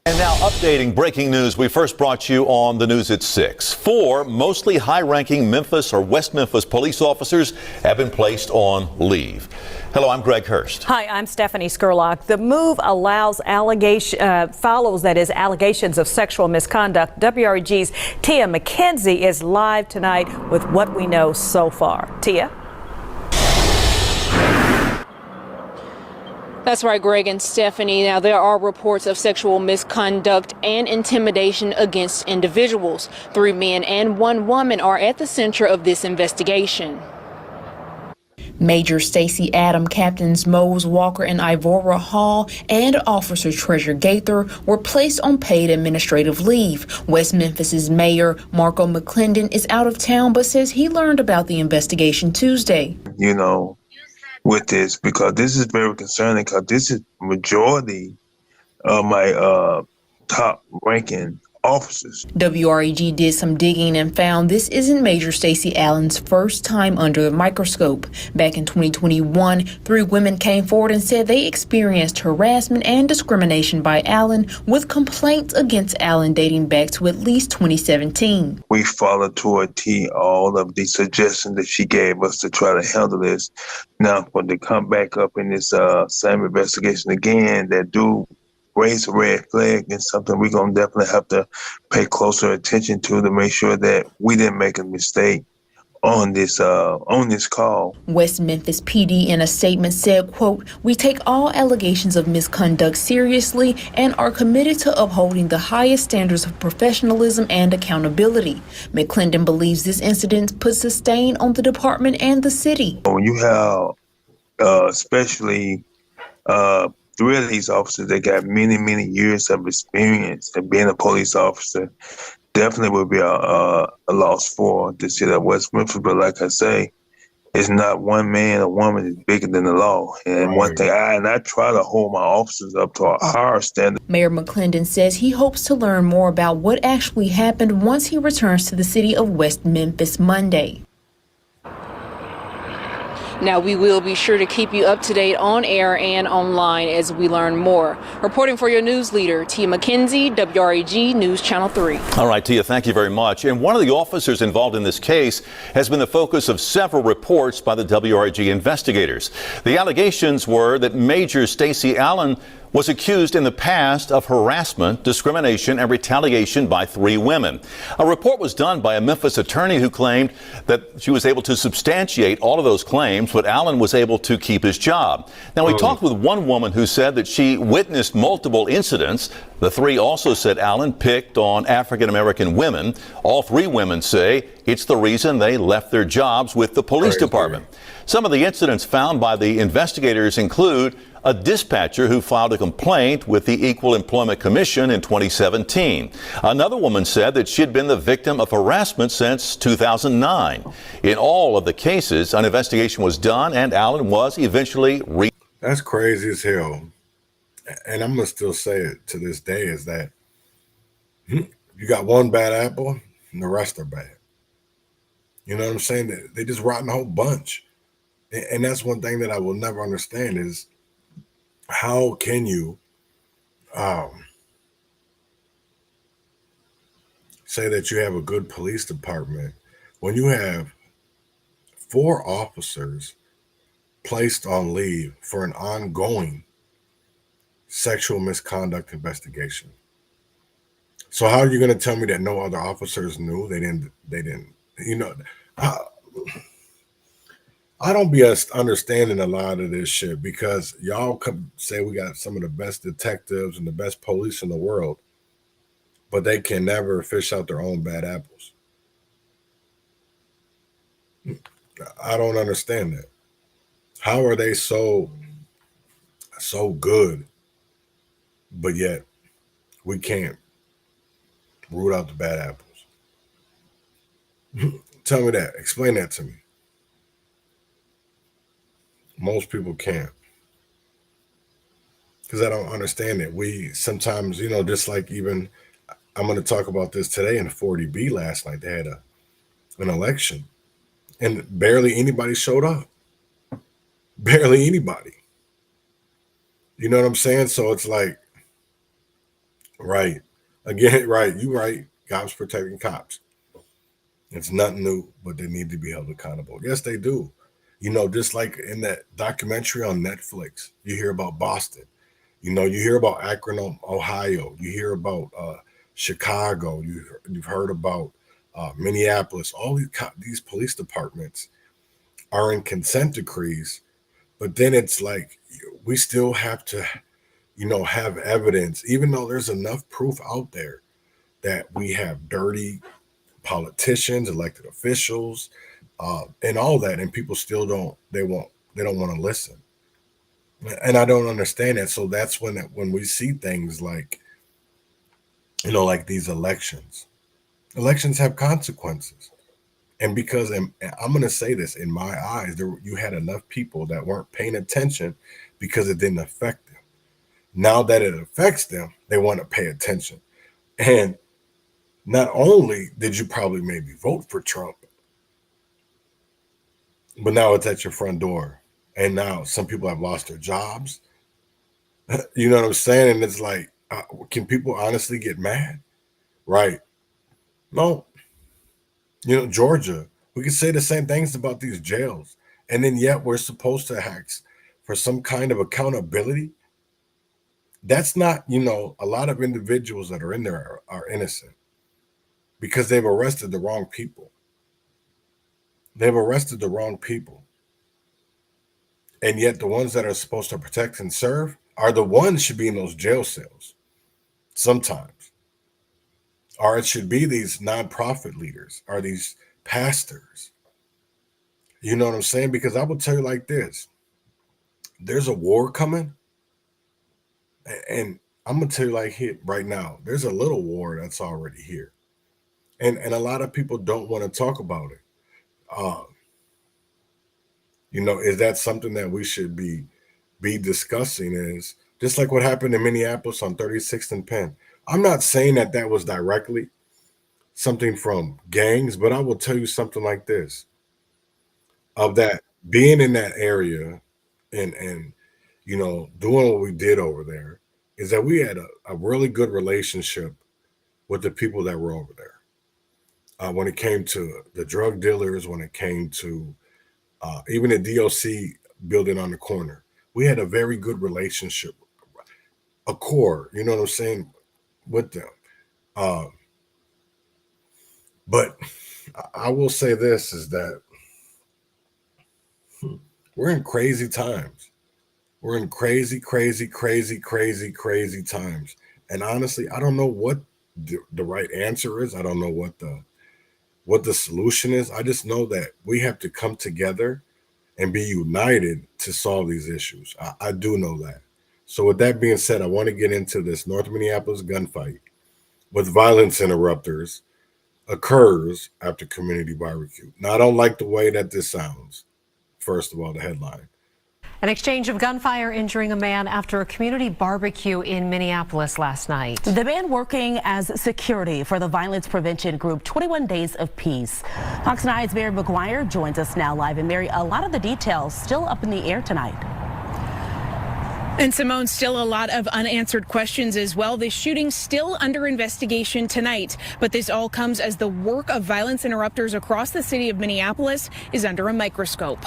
And now updating breaking news we first brought you on the news at 6. 4 mostly high-ranking Memphis or West Memphis police officers have been placed on leave. Hello, I'm Greg Hurst. Hi, I'm Stephanie Skurlock. The move follows allegations of sexual misconduct. WREG's Tia McKenzie is live tonight with what we know so far. Tia? That's right, Greg and Stephanie. Now, there are reports of sexual misconduct and intimidation against individuals. 3 men and 1 woman are at the center of this investigation. Major Stacy Adam, Captains Mose Walker and Ivora Hall, and Officer Treasure Gaither were placed on paid administrative leave. West Memphis's Mayor Marco McClendon is out of town, but says he learned about the investigation Tuesday. With this, because this is very concerning, because this is majority of my top ranking officers. WREG did some digging and found this isn't Major Stacy Allen's first time under the microscope. Back in 2021, 3 women came forward and said they experienced harassment and discrimination by Allen, with complaints against Allen dating back to at least 2017. We followed to a T all of the suggestions that she gave us to try to handle this. Now, for to come back up in this same investigation again, that do raise a red flag, and something we're going to definitely have to pay closer attention to make sure that we didn't make a mistake on this call. West Memphis PD in a statement said, quote, "We take all allegations of misconduct seriously and are committed to upholding the highest standards of professionalism and accountability." McClendon believes this incident puts a stain on the department and the city. When you have especially 3 of these officers that got many, many years of experience in being a police officer, definitely would be a loss for the city of West Memphis. But like I say, it's not one man or woman is bigger than the law. And one thing, I try to hold my officers up to a higher standard. Mayor McClendon says he hopes to learn more about what actually happened once he returns to the city of West Memphis Monday. Now, we will be sure to keep you up to date on air and online as we learn more. Reporting for your news leader, Tia McKenzie, WREG News Channel 3. All right, Tia, thank you very much. And one of the officers involved in this case has been the focus of several reports by the WREG investigators. The allegations were that Major Stacy Allen was accused in the past of harassment, discrimination, and retaliation by 3 women. A report was done by a Memphis attorney who claimed that she was able to substantiate all of those claims, but Allen was able to keep his job. Now, we talked with one woman who said that she witnessed multiple incidents. The 3 also said Allen picked on African-American women. All 3 women say it's the reason they left their jobs with the police department. Some of the incidents found by the investigators include a dispatcher who filed a complaint with the Equal Employment Commission in 2017. Another woman said that she had been the victim of harassment since 2009. In all of the cases, an investigation was done and Allen was eventually That's crazy as hell. And I'm going to still say it to this day, is that you got one bad apple and the rest are bad. You know what I'm saying? They just rotten a whole bunch. And that's one thing that I will never understand is, how can you say that you have a good police department when you have 4 officers placed on leave for an ongoing sexual misconduct investigation? So how are you going to tell me that no other officers knew? They didn't, I don't be understanding a lot of this shit, because y'all say we got some of the best detectives and the best police in the world, but they can never fish out their own bad apples. I don't understand that. How are they so good, but yet we can't root out the bad apples? Tell me that. Explain that to me. Most people can't. Because I don't understand it. We sometimes, just like even, I'm going to talk about this today in 40B last night. They had an election and barely anybody showed up. Barely anybody. You know what I'm saying? So it's like, right. Again, right. You right. Cops protecting cops. It's nothing new, but they need to be held accountable. Yes, they do. Just like in that documentary on Netflix, you hear about Boston. You hear about Akron, Ohio. You hear about Chicago. You've heard about Minneapolis. All these police departments are in consent decrees, but then it's like we still have to, have evidence, even though there's enough proof out there that we have dirty politicians, elected officials, and all that, and people still don't want to listen. And I don't understand that. So that's when we see things like, like these elections have consequences. And because I'm going to say this, in my eyes, you had enough people that weren't paying attention because it didn't affect them. Now that it affects them, they want to pay attention. And not only did you probably maybe vote for Trump, but now it's at your front door. And now some people have lost their jobs. You know what I'm saying? And it's like, can people honestly get mad? Right. No. Georgia, we can say the same things about these jails. And then yet we're supposed to ask for some kind of accountability. That's not, a lot of individuals that are in there are innocent because they've arrested the wrong people. They've arrested the wrong people. And yet the ones that are supposed to protect and serve are the ones should be in those jail cells sometimes. Or it should be these nonprofit leaders or these pastors. You know what I'm saying? Because I will tell you like this. There's a war coming. And I'm going to tell you like right now, there's a little war that's already here. And a lot of people don't want to talk about it. Is that something that we should be discussing? Is just like what happened in Minneapolis on 36th and Penn. I'm not saying that was directly something from gangs, but I will tell you something like this. Of that being in that area and doing what we did over there is that we had a really good relationship with the people that were over there. When it came to the drug dealers, when it came to even the DUC building on the corner, we had a very good relationship, a core, you know what I'm saying, with them. But I will say this is that we're in crazy times. We're in crazy times. And honestly, I don't know what the right answer is. I don't know what the solution is. I just know that we have to come together and be united to solve these issues. I do know that. So with that being said, I want to get into this North Minneapolis gunfight with violence interrupters occurs after community barbecue. Now, I don't like the way that this sounds. First of all, the headline. An exchange of gunfire injuring a man after a community barbecue in Minneapolis last night. The man working as security for the violence prevention group 21 Days of Peace. Fox 9's Mary McGuire joins us now live. And Mary, a lot of the details still up in the air tonight. And Simone, still a lot of unanswered questions as well. This shooting still under investigation tonight. But this all comes as the work of violence interrupters across the city of Minneapolis is under a microscope.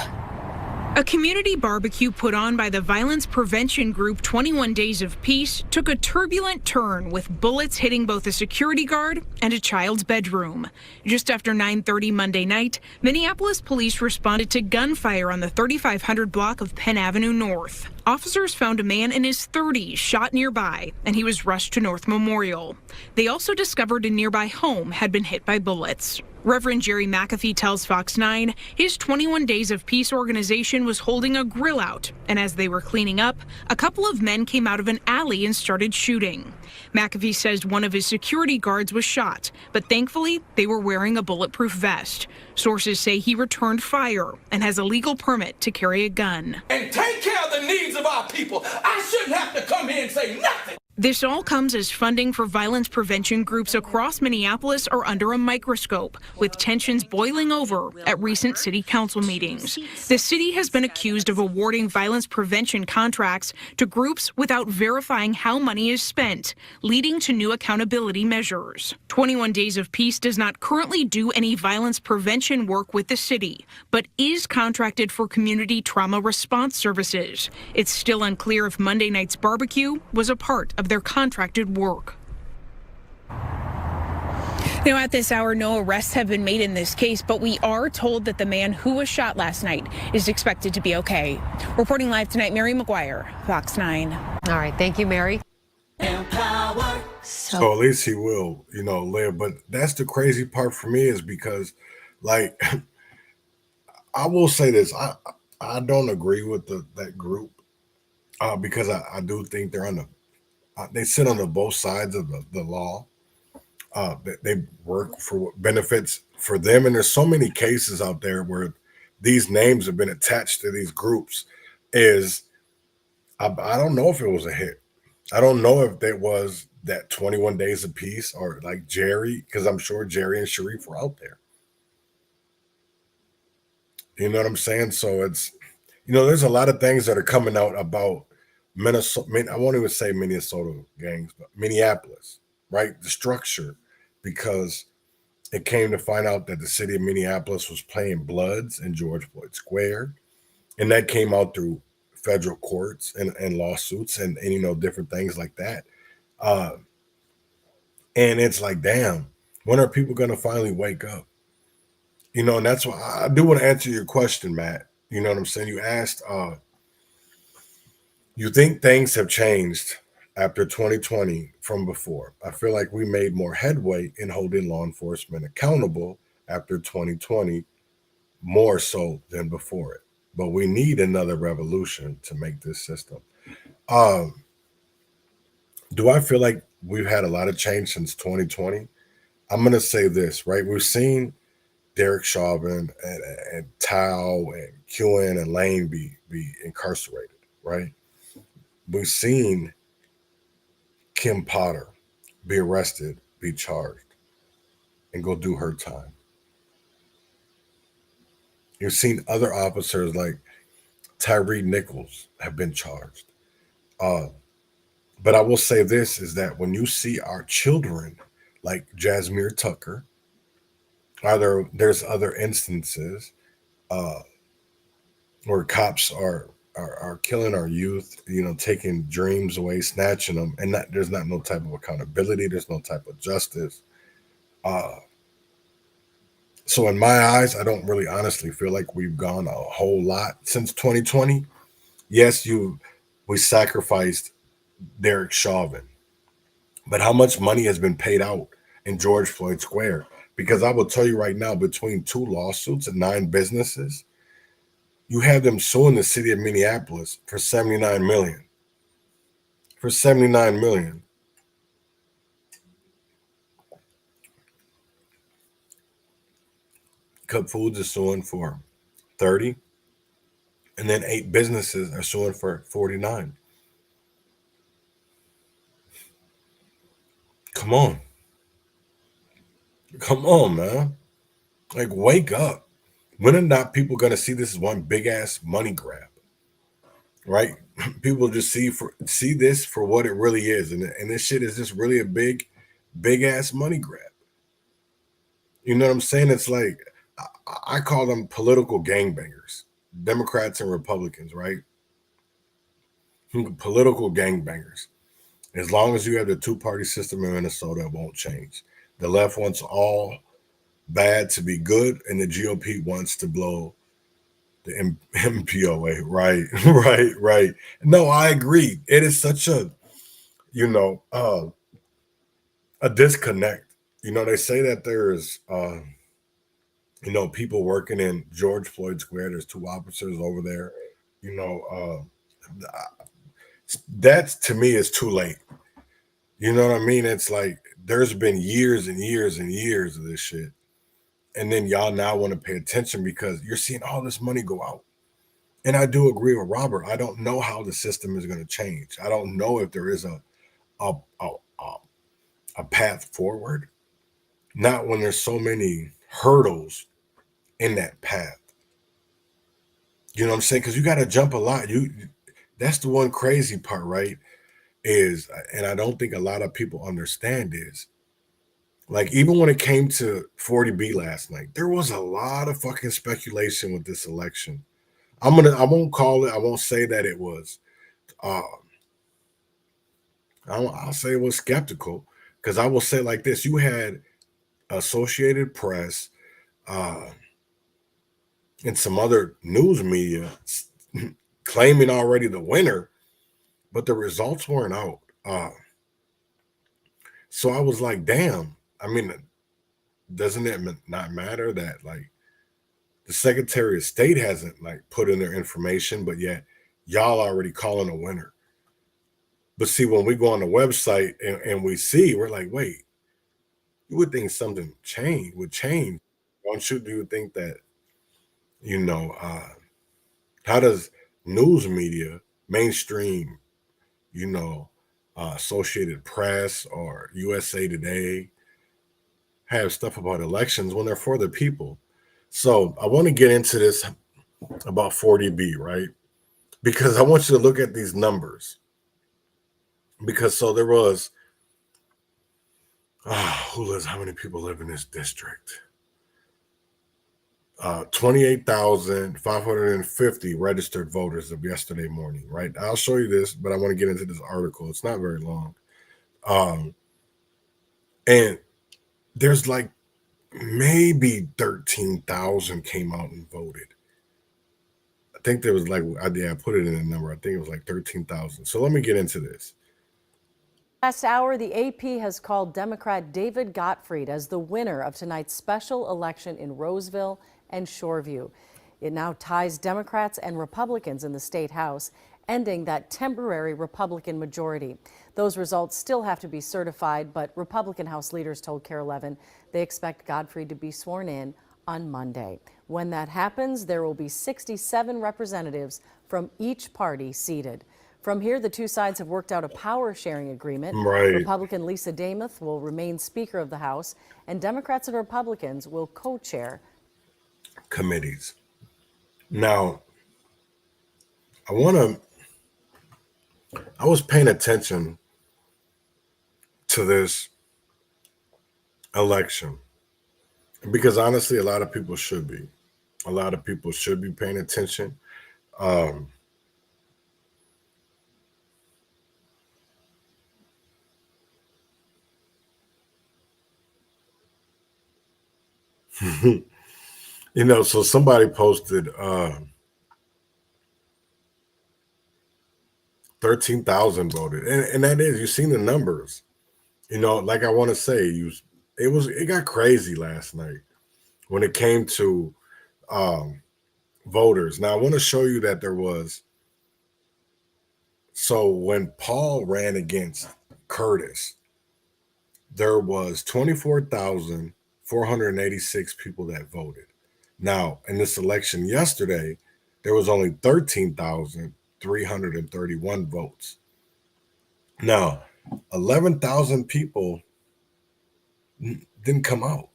A community barbecue put on by the violence prevention group 21 Days of Peace took a turbulent turn with bullets hitting both a security guard and a child's bedroom. Just after 9:30 Monday night, Minneapolis police responded to gunfire on the 3500 block of Penn Avenue North. Officers found a man in his 30s shot nearby, and he was rushed to North Memorial. They also discovered a nearby home had been hit by bullets. Reverend Jerry McAfee tells Fox 9 his 21 Days of Peace organization was holding a grill out, and as they were cleaning up, a couple of men came out of an alley and started shooting. McAfee says one of his security guards was shot, but thankfully they were wearing a bulletproof vest. Sources say he returned fire and has a legal permit to carry a gun. And take care of the needs of our people. I shouldn't have to come here and say nothing. This all comes as funding for violence prevention groups across Minneapolis are under a microscope, with tensions boiling over at recent city council meetings. The city has been accused of awarding violence prevention contracts to groups without verifying how money is spent, leading to new accountability measures. 21 Days of Peace does not currently do any violence prevention work with the city, but is contracted for community trauma response services. It's still unclear if Monday night's barbecue was a part of their contracted work. Now, at this hour, no arrests have been made in this case, but we are told that the man who was shot last night is expected to be okay. Reporting live tonight, Mary McGuire, Fox 9. All right, thank you, Mary. So at least he will, live. But that's the crazy part for me, is because, like, I will say this: I don't agree with that group because I do think they're on the they sit on both sides of the law. They work for what benefits for them. And there's so many cases out there where these names have been attached to these groups. I don't know if it was a hit. I don't know if it was that 21 Days of Peace or like Jerry, because I'm sure Jerry and Sharif were out there. You know what I'm saying? So it's, there's a lot of things that are coming out about Minnesota. I won't even say Minnesota gangs, but Minneapolis, right? The structure, because it came to find out that the city of Minneapolis was playing Bloods in George Floyd Square. And that came out through federal courts and lawsuits and different things like that. And it's like, damn, when are people going to finally wake up? And that's why I do want to answer your question, Matt. You know what I'm saying? You asked, you think things have changed after 2020 from before? I feel like we made more headway in holding law enforcement accountable after 2020, more so than before it. But we need another revolution to make this system. Do I feel like we've had a lot of change since 2020? I'm going to say this, right? We've seen Derek Chauvin and Tao and Quen and Lane be incarcerated, right? We've seen Kim Potter be arrested, be charged, and go do her time. You've seen other officers like Tyree Nichols have been charged. But I will say this, is that when you see our children like Jasmine Tucker, there's other instances where cops are killing our youth, taking dreams away, snatching them, and there's not no type of accountability. There's no type of justice. So in my eyes, I don't really honestly feel like we've gone a whole lot since 2020. Yes, we sacrificed Derek Chauvin, but how much money has been paid out in George Floyd Square? Because I will tell you right now, between 2 lawsuits and 9 businesses, you have them suing the city of Minneapolis for $79 million. For $79 million. Cup Foods is suing for 30, and then 8 businesses are suing for 49. Come on. Come on, man. Like, wake up. When are not people going to see this as one big ass money grab? Right? People just see this for what it really is. And this shit is just really a big ass money grab. You know what I'm saying? It's like, I call them political gangbangers. Democrats and Republicans, right? Political gangbangers. As long as you have the two-party system in Minnesota, it won't change. The left wants all bad to be good, and the GOP wants to blow the MPOA. Right. No, I agree. It is such a, a disconnect. They say that there's, people working in George Floyd Square. There's two officers over there. That to me is too late. You know what I mean? It's like there's been years and years and years of this shit. And then y'all now want to pay attention because you're seeing all this money go out. And I do agree with Robert. I don't know how the system is going to change. I don't know if there is a path forward. Not when there's so many hurdles in that path. You know what I'm saying? Because you got to jump a lot. That's the one crazy part, right? And I don't think a lot of people understand is, like, even when it came to 40B last night, there was a lot of fucking speculation with this election. I won't say that it was, I'll say it was skeptical, because I will say like this: you had Associated Press and some other news media claiming already the winner, but the results weren't out. So I was like, damn. I mean, doesn't it not matter that, like, the Secretary of State hasn't, like, put in their information, but yet y'all already calling a winner? But see, when we go on the website and we see, we're like, wait, you would think something would change. Don't you think that, how does news media, mainstream, Associated Press or USA Today have stuff about elections when they're for the people? So I want to get into this about 40B, right? Because I want you to look at these numbers. Because so there was, how many people live in this district? 28,550 registered voters of yesterday morning, right? I'll show you this, but I want to get into this article. It's not very long. And there's like maybe 13,000 came out and voted. I think there was like, I put it in a number. I think it was like 13,000. So let me get into this. Last hour, the AP has called Democrat David Gottfried as the winner of tonight's special election in Roseville and Shoreview. It now ties Democrats and Republicans in the state house, ending that temporary Republican majority. Those results still have to be certified, but Republican House leaders told KARE 11 they expect Gottfried to be sworn in on Monday. When that happens, there will be 67 representatives from each party seated. From here, the two sides have worked out a power-sharing agreement. Right. Republican Lisa Damuth will remain Speaker of the House, and Democrats and Republicans will co-chair committees. Now, I was paying attention to this election because honestly, a lot of people should be. A lot of people should be paying attention. So somebody posted 13,000 voted, and that is, you've seen the numbers. Like I want to say, it got crazy last night when it came to voters. Now I want to show you that there was. So when Paul ran against Curtis, there was 24,486 people that voted. Now, in this election yesterday, there was only 13,331 votes. Now, 11,000 people didn't come out,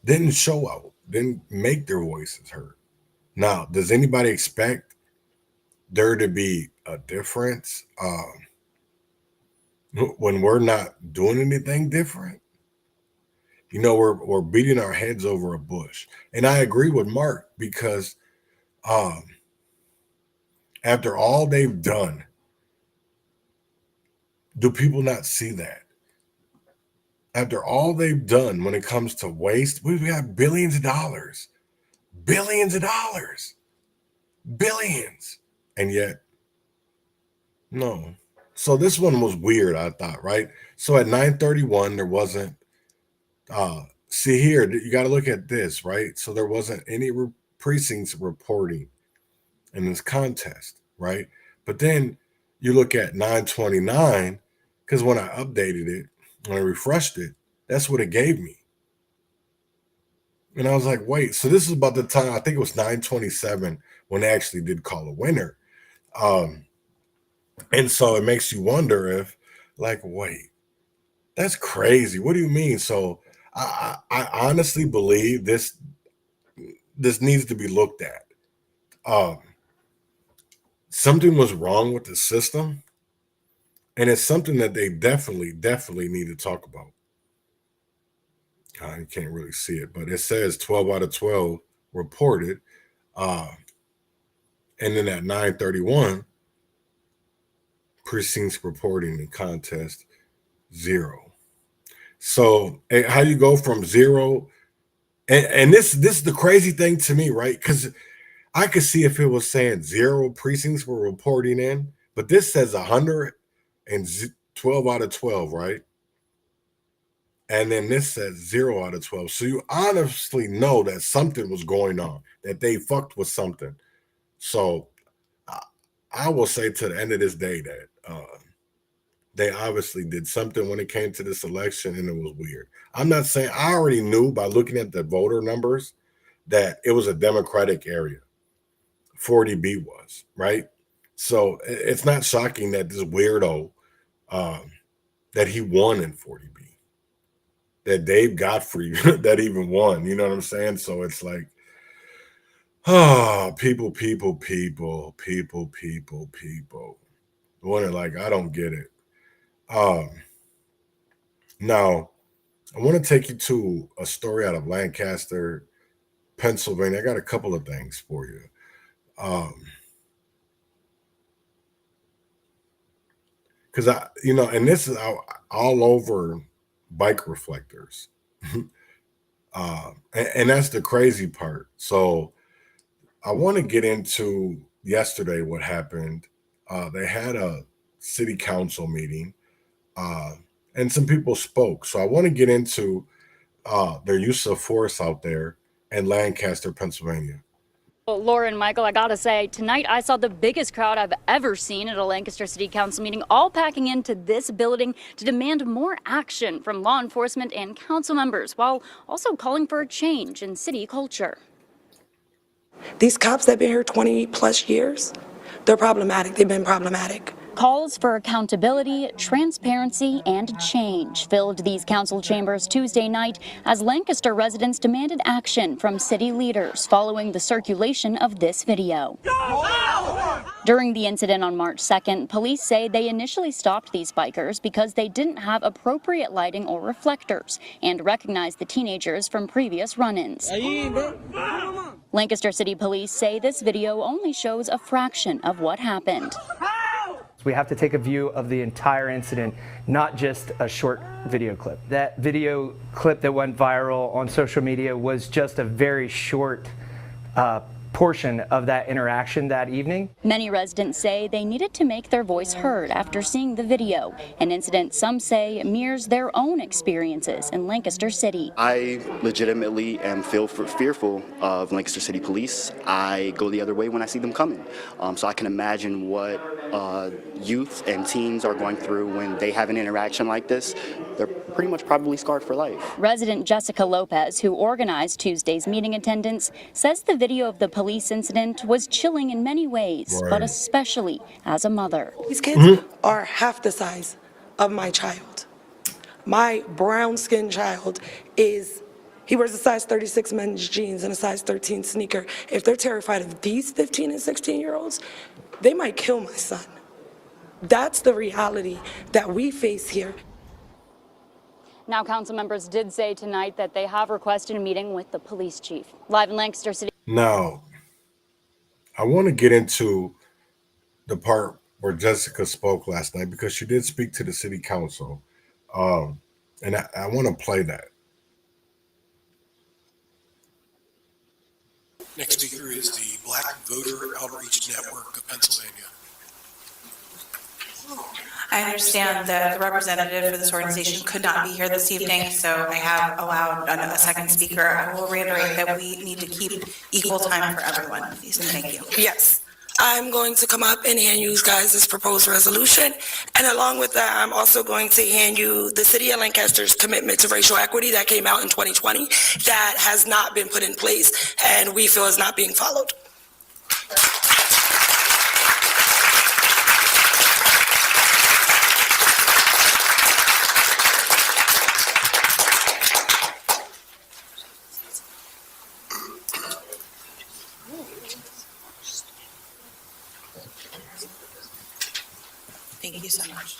didn't show out, didn't make their voices heard. Now, does anybody expect there to be a difference when we're not doing anything different? We're beating our heads over a bush. And I agree with Mark because After all they've done, do people not see that? After all they've done when it comes to waste, we've got billions of dollars, billions, and yet, no. So this one was weird, I thought, right? So at 9:31, there wasn't, see here, you got to look at this, right? So there wasn't any precincts reporting in this contest, right? But then you look at 9:29, because when I updated it, when I refreshed it, that's what it gave me. And I was like, wait, so this is about the time, I think it was 9:27 when they actually did call a winner. And so it makes you wonder if, like, wait, that's crazy. What do you mean? So I honestly believe this needs to be looked at. Something was wrong with the system, and it's something that they definitely need to talk about. You can't really see it, but it says 12 out of 12 reported. And then at 9:31, precincts reporting in contest 0. So how you go from 0, and this is the crazy thing to me, right? Because I could see if it was saying 0 precincts were reporting in, but this says 112 out of 12, right? And then this says 0 out of 12. So you honestly know that something was going on, that they fucked with something. So I will say to the end of this day that they obviously did something when it came to this election, and it was weird. I'm not saying, I already knew by looking at the voter numbers that it was a Democratic area. 40B was, right? So it's not shocking that this weirdo, that he won in 40B. That Dave Godfrey that even won, you know what I'm saying? So it's like, people. Wonder, like, I don't get it. Now, I want to take you to a story out of Lancaster, Pennsylvania. I got a couple of things for you. Because and this is all over bike reflectors. And that's the crazy part. So I want to get into yesterday what happened. They had a city council meeting, and some people spoke. So I want to get into their use of force out there in Lancaster, Pennsylvania. Well, Laura and Michael, I gotta say, tonight I saw the biggest crowd I've ever seen at a Lancaster City Council meeting, all packing into this building to demand more action from law enforcement and council members, while also calling for a change in city culture. These cops that have been here 20 plus years, they're problematic. They've been problematic. Calls for accountability, transparency, and change filled these council chambers Tuesday night as Lancaster residents demanded action from city leaders following the circulation of this video. During the incident on March 2nd, police say they initially stopped these bikers because they didn't have appropriate lighting or reflectors and recognized the teenagers from previous run-ins. Lancaster City Police say this video only shows a fraction of what happened. We have to take a view of the entire incident, not just a short video clip. That video clip that went viral on social media was just a very short portion of that interaction that evening. Many residents say they needed to make their voice heard after seeing the video, an incident some say mirrors their own experiences in Lancaster City. I legitimately am fearful of Lancaster City Police. I go the other way when I see them coming. So I can imagine what youth and teens are going through when they have an interaction like this. They're pretty much probably scarred for life. Resident Jessica Lopez, who organized Tuesday's meeting attendance, says the video of the police incident was chilling in many ways, but especially as a mother. These kids are half the size of my child. My brown-skinned child he wears a size 36 men's jeans and a size 13 sneaker. If they're terrified of these 15 and 16-year-olds, they might kill my son. That's the reality that we face here. Now, council members did say tonight that they have requested a meeting with the police chief. Live in Lancaster City. Now, I want to get into the part where Jessica spoke last night because she did speak to the city council. And I want to play that. Next speaker is the Black Voter Outreach Network of Pennsylvania. I understand that the representative for this organization could not be here this evening, so I have allowed a second speaker. I will reiterate that we need to keep equal time for everyone, please, and thank you. Yes. I'm going to come up and hand you guys this proposed resolution. And along with that, I'm also going to hand you the City of Lancaster's commitment to racial equity that came out in 2020 that has not been put in place and we feel is not being followed. Thank you so much.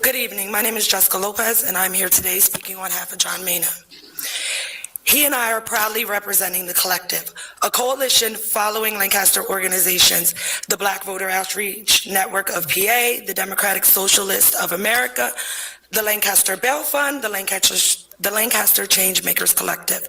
Good evening. My name is Jessica Lopez, and I'm here today speaking on behalf of John Mena. He and I are proudly representing the Collective, a coalition following Lancaster organizations, the Black Voter Outreach Network of PA, the Democratic Socialist of America, the Lancaster Bail Fund, the Lancaster Changemakers Collective,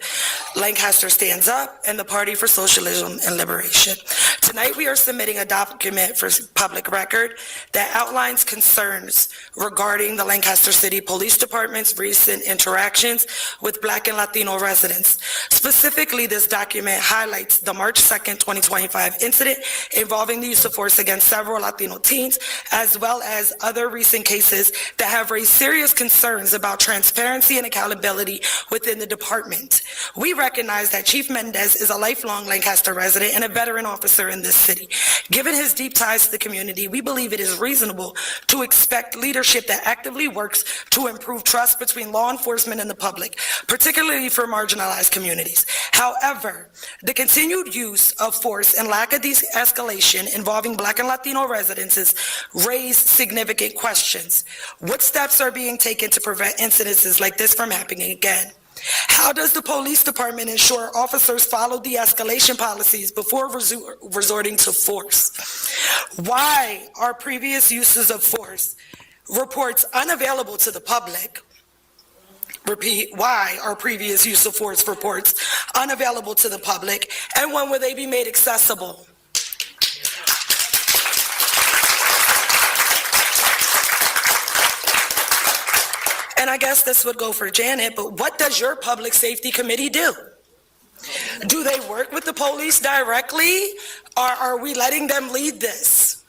Lancaster Stands Up, and the Party for Socialism and Liberation. Tonight we are submitting a document for public record that outlines concerns regarding the Lancaster City Police Department's recent interactions with Black and Latino residents. Specifically, this document highlights the March 2nd, 2025 incident involving the use of force against several Latino teens, as well as other recent cases that have raised serious concerns about transparency and accountability within the department. We recognize that Chief Mendez is a lifelong Lancaster resident and a veteran officer in this city. Given his deep ties to the community, we believe it is reasonable to expect leadership that actively works to improve trust between law enforcement and the public, particularly for marginalized communities. However, the continued use of force and lack of de-escalation involving Black and Latino residences raise significant questions. What steps are being taken to prevent incidences like this from happening again? How does the police department ensure officers follow de-escalation policies before resorting to force? Why are previous uses of force reports unavailable to the public? Repeat, why are previous use of force reports unavailable to the public, and when will they be made accessible? And I guess this would go for Janet, but what does your public safety committee do? Do they work with the police directly, or are we letting them lead this?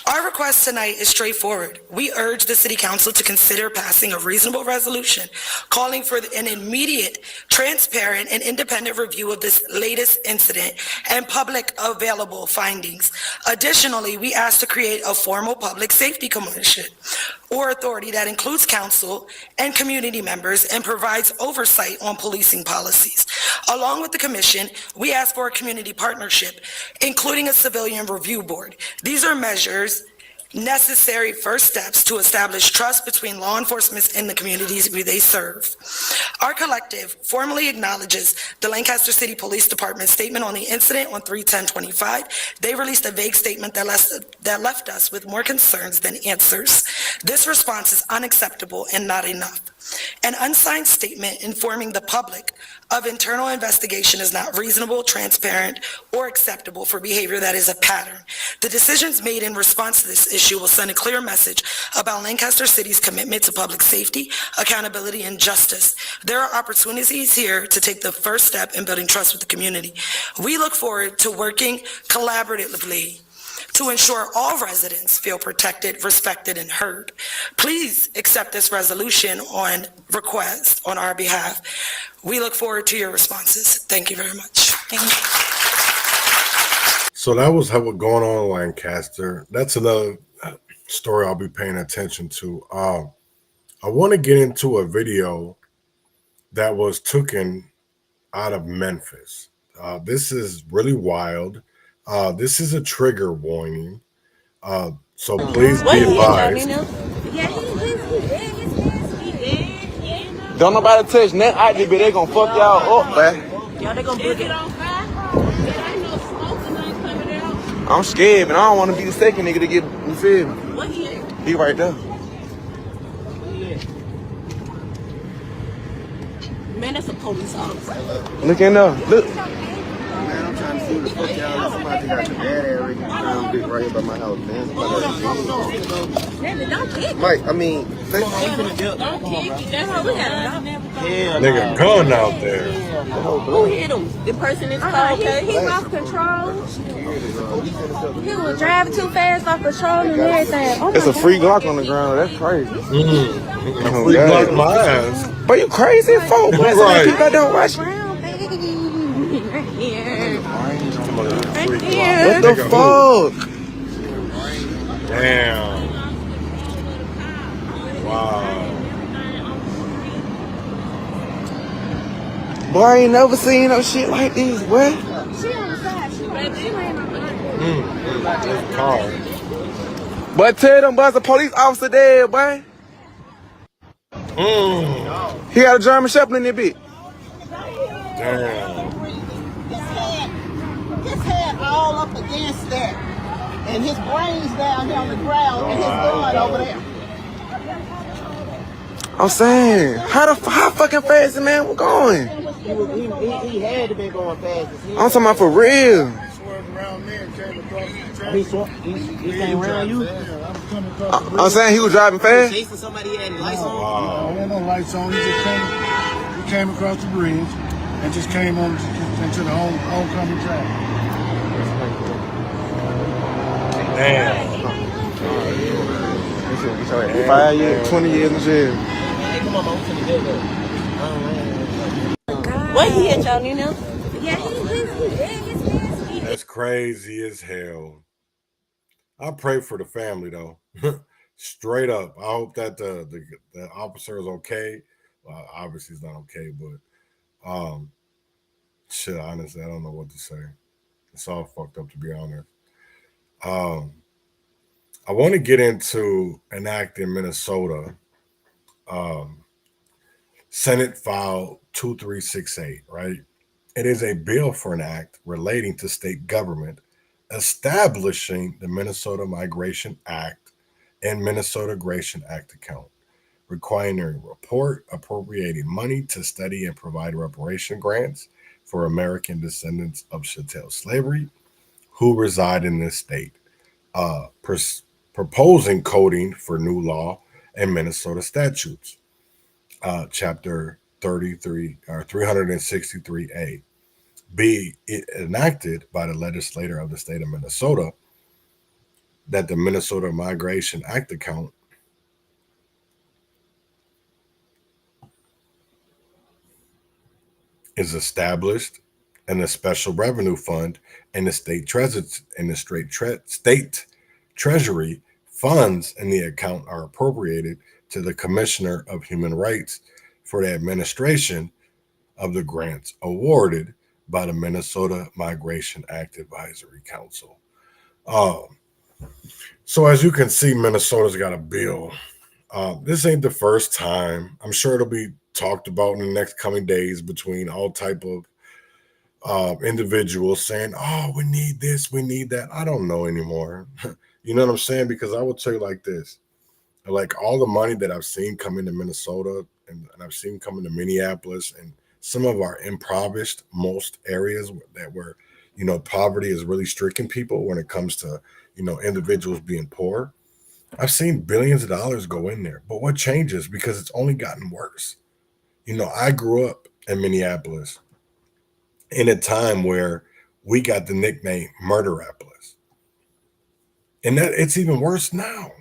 Our request tonight is straightforward. We urge the City Council to consider passing a reasonable resolution calling for an immediate, transparent, and independent review of this latest incident and public available findings. Additionally, we ask to create a formal public safety commission or authority that includes council and community members and provides oversight on policing policies. Along with the commission, we ask for a community partnership, including a civilian review board. These are measures necessary first steps to establish trust between law enforcement and the communities where they serve. Our collective formally acknowledges the Lancaster City Police Department statement on the incident on 3/10/25. They released a vague statement that left us with more concerns than answers. This response is unacceptable and not enough. An unsigned statement informing the public of internal investigation is not reasonable, transparent, or acceptable for behavior that is a pattern. The decisions made in response to this issue will send a clear message about Lancaster City's commitment to public safety, accountability, and justice. There are opportunities here to take the first step in building trust with the community. We look forward to working collaboratively to ensure all residents feel protected, respected, and heard. Please accept this resolution on request on our behalf. We look forward to your responses. Thank you very much. Thank you. So that was what's going on in Lancaster. That's another story I'll be paying attention to. I want to get into a video that was taken out of Memphis. This is really wild. This is a trigger warning. So please be advised. Don't nobody touch nothing out there, but they gonna fuck y'all up, man. Y'all, they gonna book it on fire? It ain't no smoke or nothing coming out. I'm scared, but I don't want to be the second nigga to get, you feel me? What he at? He right there. Man, that's a police officer. Look in there. Look. Man, I'm trying to see what the fuck y'all. Somebody got the bad area found big right here by my house, man. Don't kick. Mike, I mean, Don't kick it. That's how we got it. Nigga gun out there. Who hit him? The person is called. He lost control. He was driving too fast off control and everything. Oh It's a free Glock on the ground. That's crazy. Oh, free Glock my ass. But you crazy as fuck, but Right. people that don't watch you. What the fuck? Damn. Wow. Boy, I ain't never seen no shit like this, boy. She on the side. She laying on the This car. But tell them boys the police officer dead, boy. He got a German Shepherd in that bitch. Damn. His head all up against that. And his brain's down here on the ground and his gun over there. I'm saying, how fucking fast the man was going? He had to be going fast. I'm talking about for real. He came around you? I'm saying he was driving fast. Chasing somebody had lights on? He had no lights on. He came across the bridge and just came on into the homecoming track. Damn. 5 years, 20 years in jail. What he hit y'all, you know? Yeah, That's crazy as hell. I pray for the family though. Straight up. I hope that the officer is okay. Well, obviously he's not okay, but shit, honestly, I don't know what to say. It's all fucked up, to be honest. I want to get into an act in Minnesota. Senate File 2368, right? It is a bill for an act relating to state government establishing the Minnesota Migration Act and Minnesota Migration Act account, requiring a report appropriating money to study and provide reparation grants for American descendants of chattel slavery who reside in this state, proposing coding for new law and Minnesota statutes, chapter 33 or 363A, be it enacted by the legislature of the state of Minnesota that the Minnesota Migration Act account is established, and a special revenue fund and the state state treasury funds in the account are appropriated to the Commissioner of Human Rights for the administration of the grants awarded by the Minnesota Migration Act Advisory Council. So as you can see, Minnesota's got a bill. This ain't the first time. I'm sure it'll be talked about in the next coming days between all type of individuals saying, oh, we need this, we need that. I don't know anymore. You know what I'm saying? Because I will tell you like this, like all the money that I've seen come into Minnesota and I've seen come into Minneapolis and some of our impoverished most areas that where, you know, poverty is really stricken people when it comes to, you know, individuals being poor. I've seen billions of dollars go in there, but what changes? Because it's only gotten worse. You know, I grew up in Minneapolis in a time where we got the nickname Murderapolis. And that it's even worse now.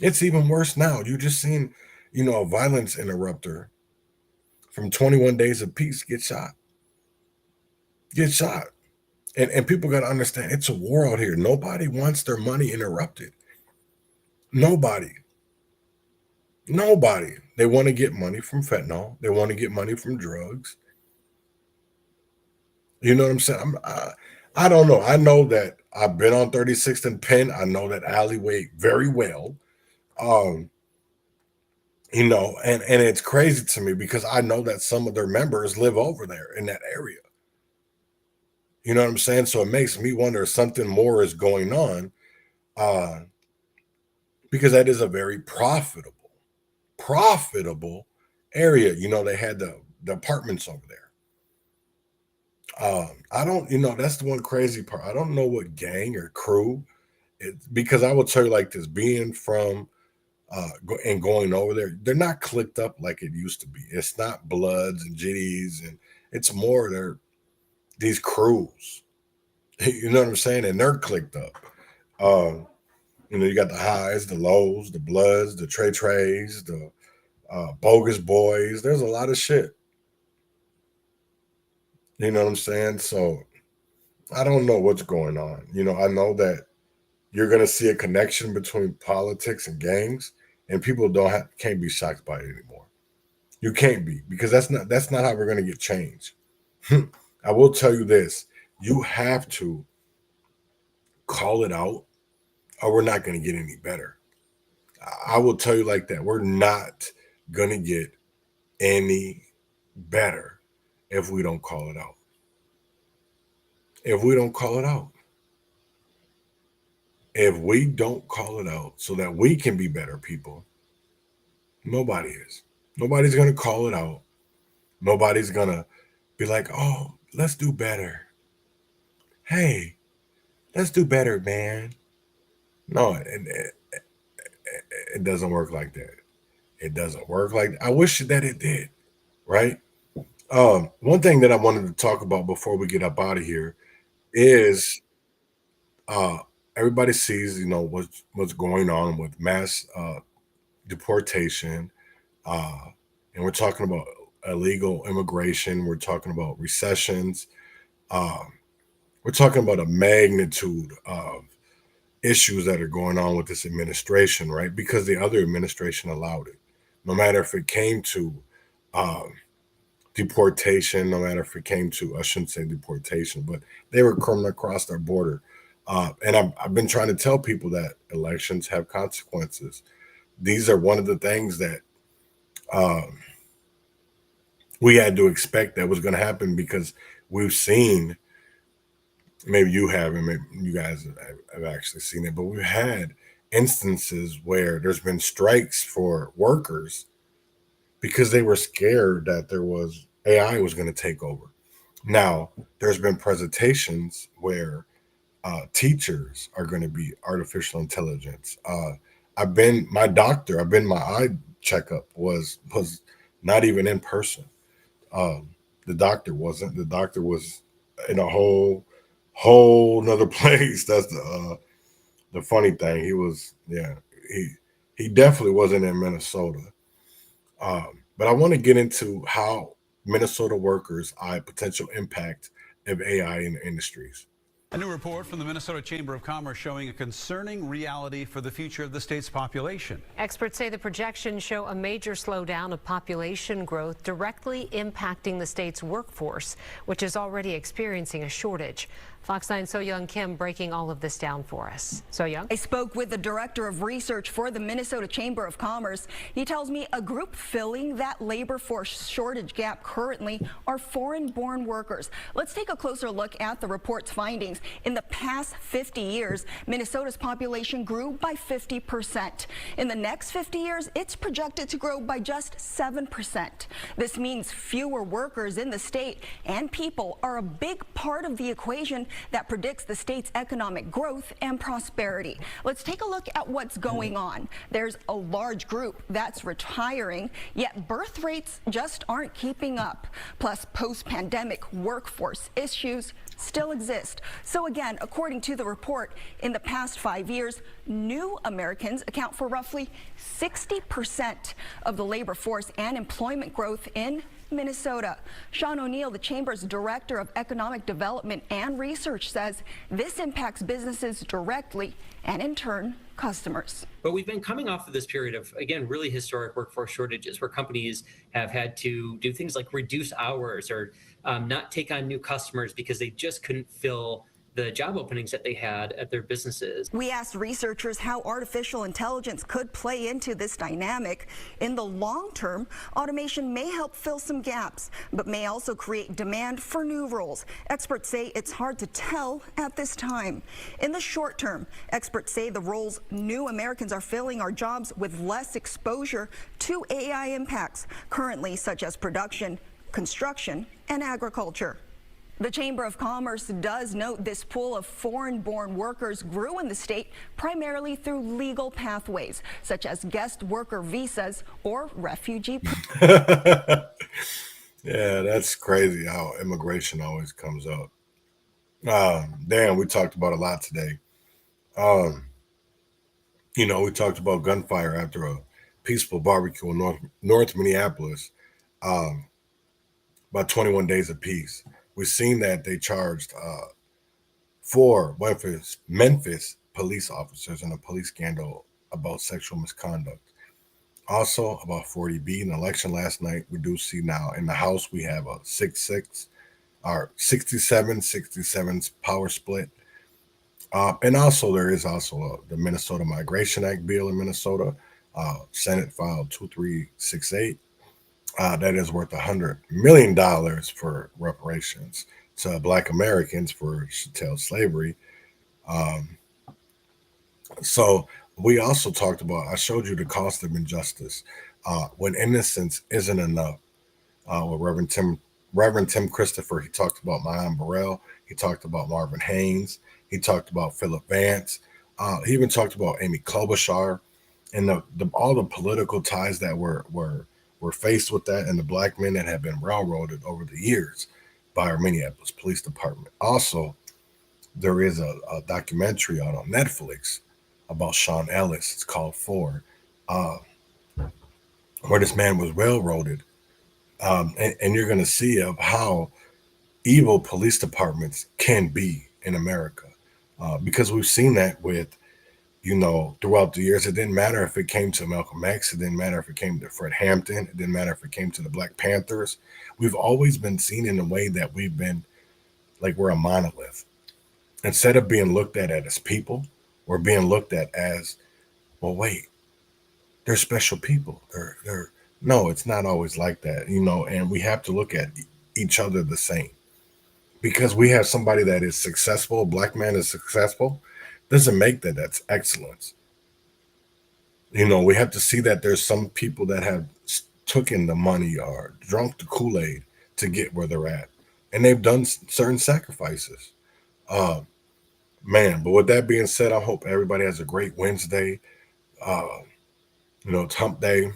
It's even worse now. You just seen, you know, a violence interrupter from 21 Days of Peace get shot. Get shot. And people got to understand, it's a war out here. Nobody wants their money interrupted. Nobody. They want to get money from fentanyl. They want to get money from drugs. You know what I'm saying? I don't know. I know that I've been on 36th and Penn. I know that alleyway very well. You know, and it's crazy to me because I know that some of their members live over there in that area. You know what I'm saying? So it makes me wonder if something more is going on, because that is a very profitable area. You know, they had the apartments over there. I don't, you know, that's the one crazy part. I don't know what gang or crew, because I will tell you like this, being from and going over there, they're not clicked up like it used to be. It's not Bloods and GDs, and it's more these crews. You know what I'm saying? And they're clicked up. You know, you got the highs, the lows, the Bloods, the Trays, the bogus boys. There's a lot of shit. You know what I'm saying? So I don't know what's going on. You know, I know that you're going to see a connection between politics and gangs, and people can't be shocked by it anymore. You can't be, because that's not how we're going to get change. I will tell you this: you have to call it out, or we're not going to get any better. I will tell you like that: we're not going to get any better if we don't call it out. If we don't call it out. If we don't call it out so that we can be better people, nobody is. Nobody's going to call it out. Nobody's going to be like, oh, let's do better. Hey, let's do better, man. No, it doesn't work like that. It doesn't work like that. I wish that it did, right? One thing that I wanted to talk about before we get up out of here is everybody sees, you know, what's going on with mass deportation, and we're talking about illegal immigration. We're talking about recessions. We're talking about a magnitude of issues that are going on with this administration, right? Because the other administration allowed it. No matter if it came to deportation, no matter if it came to, I shouldn't say deportation, but they were coming across our border. And I've been trying to tell people that elections have consequences. These are one of the things that we had to expect that was going to happen, because we've seen, maybe you haven't, maybe you guys have actually seen it, but we've had instances where there's been strikes for workers because they were scared that AI was going to take over. Now, there's been presentations where teachers are going to be artificial intelligence. My eye checkup was not even in person. The doctor wasn't. The doctor was in a whole nother place. That's the funny thing. He definitely wasn't in Minnesota. But I want to get into how Minnesota workers eye potential impact of AI in the industries. A new report from the Minnesota Chamber of Commerce showing a concerning reality for the future of the state's population. Experts say the projections show a major slowdown of population growth directly impacting the state's workforce, which is already experiencing a shortage. Fox 9's So-Young Kim breaking all of this down for us. So-Young? I spoke with the director of research for the Minnesota Chamber of Commerce. He tells me a group filling that labor force shortage gap currently are foreign-born workers. Let's take a closer look at the report's findings. In the past 50 years, Minnesota's population grew by 50%. In the next 50 years, it's projected to grow by just 7%. This means fewer workers in the state, and people are a big part of the equation that predicts the state's economic growth and prosperity. Let's take a look at what's going on. There's a large group that's retiring, yet birth rates just aren't keeping up. Plus, post-pandemic workforce issues still exist. So again, according to the report, in the past 5 years, new Americans account for roughly 60% of the labor force and employment growth in Minnesota. Sean O'Neill, the Chamber's Director of Economic Development and Research, says this impacts businesses directly and, in turn, customers. But we've been coming off of this period of, again, really historic workforce shortages where companies have had to do things like reduce hours or not take on new customers because they just couldn't fill the job openings that they had at their businesses. We asked researchers how artificial intelligence could play into this dynamic. In the long term, automation may help fill some gaps, but may also create demand for new roles. Experts say it's hard to tell at this time. In the short term, experts say the roles new Americans are filling are jobs with less exposure to AI impacts, currently such as production, construction, and agriculture. The Chamber of Commerce does note this pool of foreign-born workers grew in the state primarily through legal pathways, such as guest worker visas or refugee. Yeah, that's crazy how immigration always comes up. Dan, we talked about a lot today. You know, we talked about gunfire after a peaceful barbecue in North Minneapolis, about 21 days apiece. We've seen that they charged 4 Memphis police officers in a police scandal about sexual misconduct. Also, about 40B in the election last night. We do see now in the House we have a 6-6 or 67 power split. And also there is also the Minnesota Migration Act bill in Minnesota. Senate filed 2368. That is worth $100 million for reparations to Black Americans for chattel slavery. So we also talked about, I showed you the cost of injustice when innocence isn't enough. With Reverend Tim Christopher, he talked about Mayan Burrell. He talked about Marvin Haynes. He talked about Philip Vance. He even talked about Amy Klobuchar and all the political ties that were faced with that, and the Black men that have been railroaded over the years by our Minneapolis Police Department. Also, there is a documentary out on Netflix about Sean Ellis. It's called For, where this man was railroaded. And you're going to see of how evil police departments can be in America, because we've seen that with, you know, throughout the years. It didn't matter if it came to Malcolm X. It didn't matter if it came to Fred Hampton. It didn't matter if it came to the Black Panthers. We've always been seen in a way that we've been like we're a monolith. Instead of being looked at as people, we're being looked at as, well, wait, they're special people. No, it's not always like that, you know, and we have to look at each other the same. Because we have somebody that is successful, a Black man is successful, doesn't make that's excellence. You know, we have to see that there's some people that have taken the money or drunk the Kool-Aid to get where they're at. And they've done certain sacrifices. Man, but with that being said, I hope everybody has a great Wednesday. You know, it's hump day.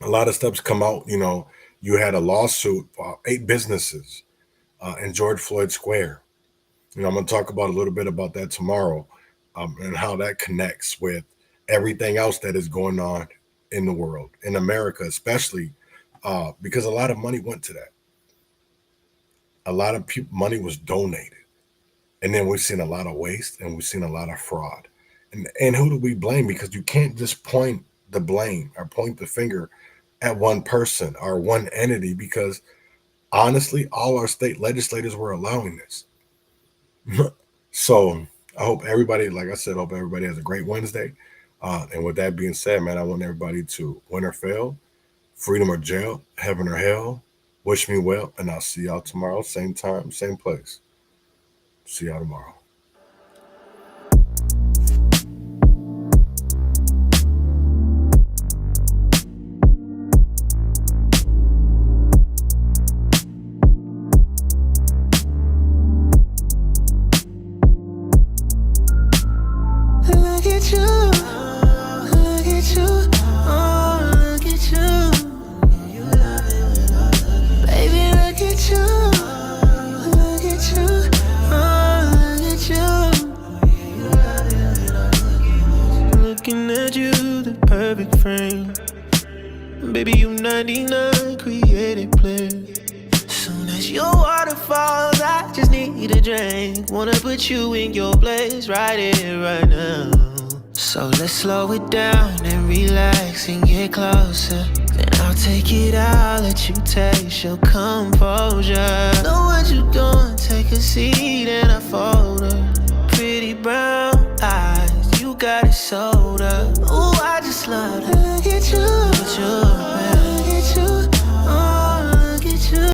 A lot of stuff's come out. You know, you had a lawsuit for 8 businesses in George Floyd Square. You know, I'm going to talk about a little bit about that tomorrow, and how that connects with everything else that is going on in the world, in America, especially because a lot of money went to that. A lot of money was donated. And then we've seen a lot of waste and we've seen a lot of fraud. And who do we blame? Because you can't just point the blame or point the finger at one person or one entity, because honestly, all our state legislators were allowing this. So I hope everybody, like I said, hope everybody has a great Wednesday. And with that being said, man, I want everybody to win or fail, freedom or jail, heaven or hell. Wish me well, and I'll see y'all tomorrow, same time, same place. See y'all tomorrow. Soon as your water falls, I just need a drink. Wanna put you in your place right here, right now. So let's slow it down and relax and get closer. Then I'll take it out, let you taste your composure. Know what you doing, take a seat and I fold her. Pretty brown eyes, you got it sold up. Ooh, I just love to look at you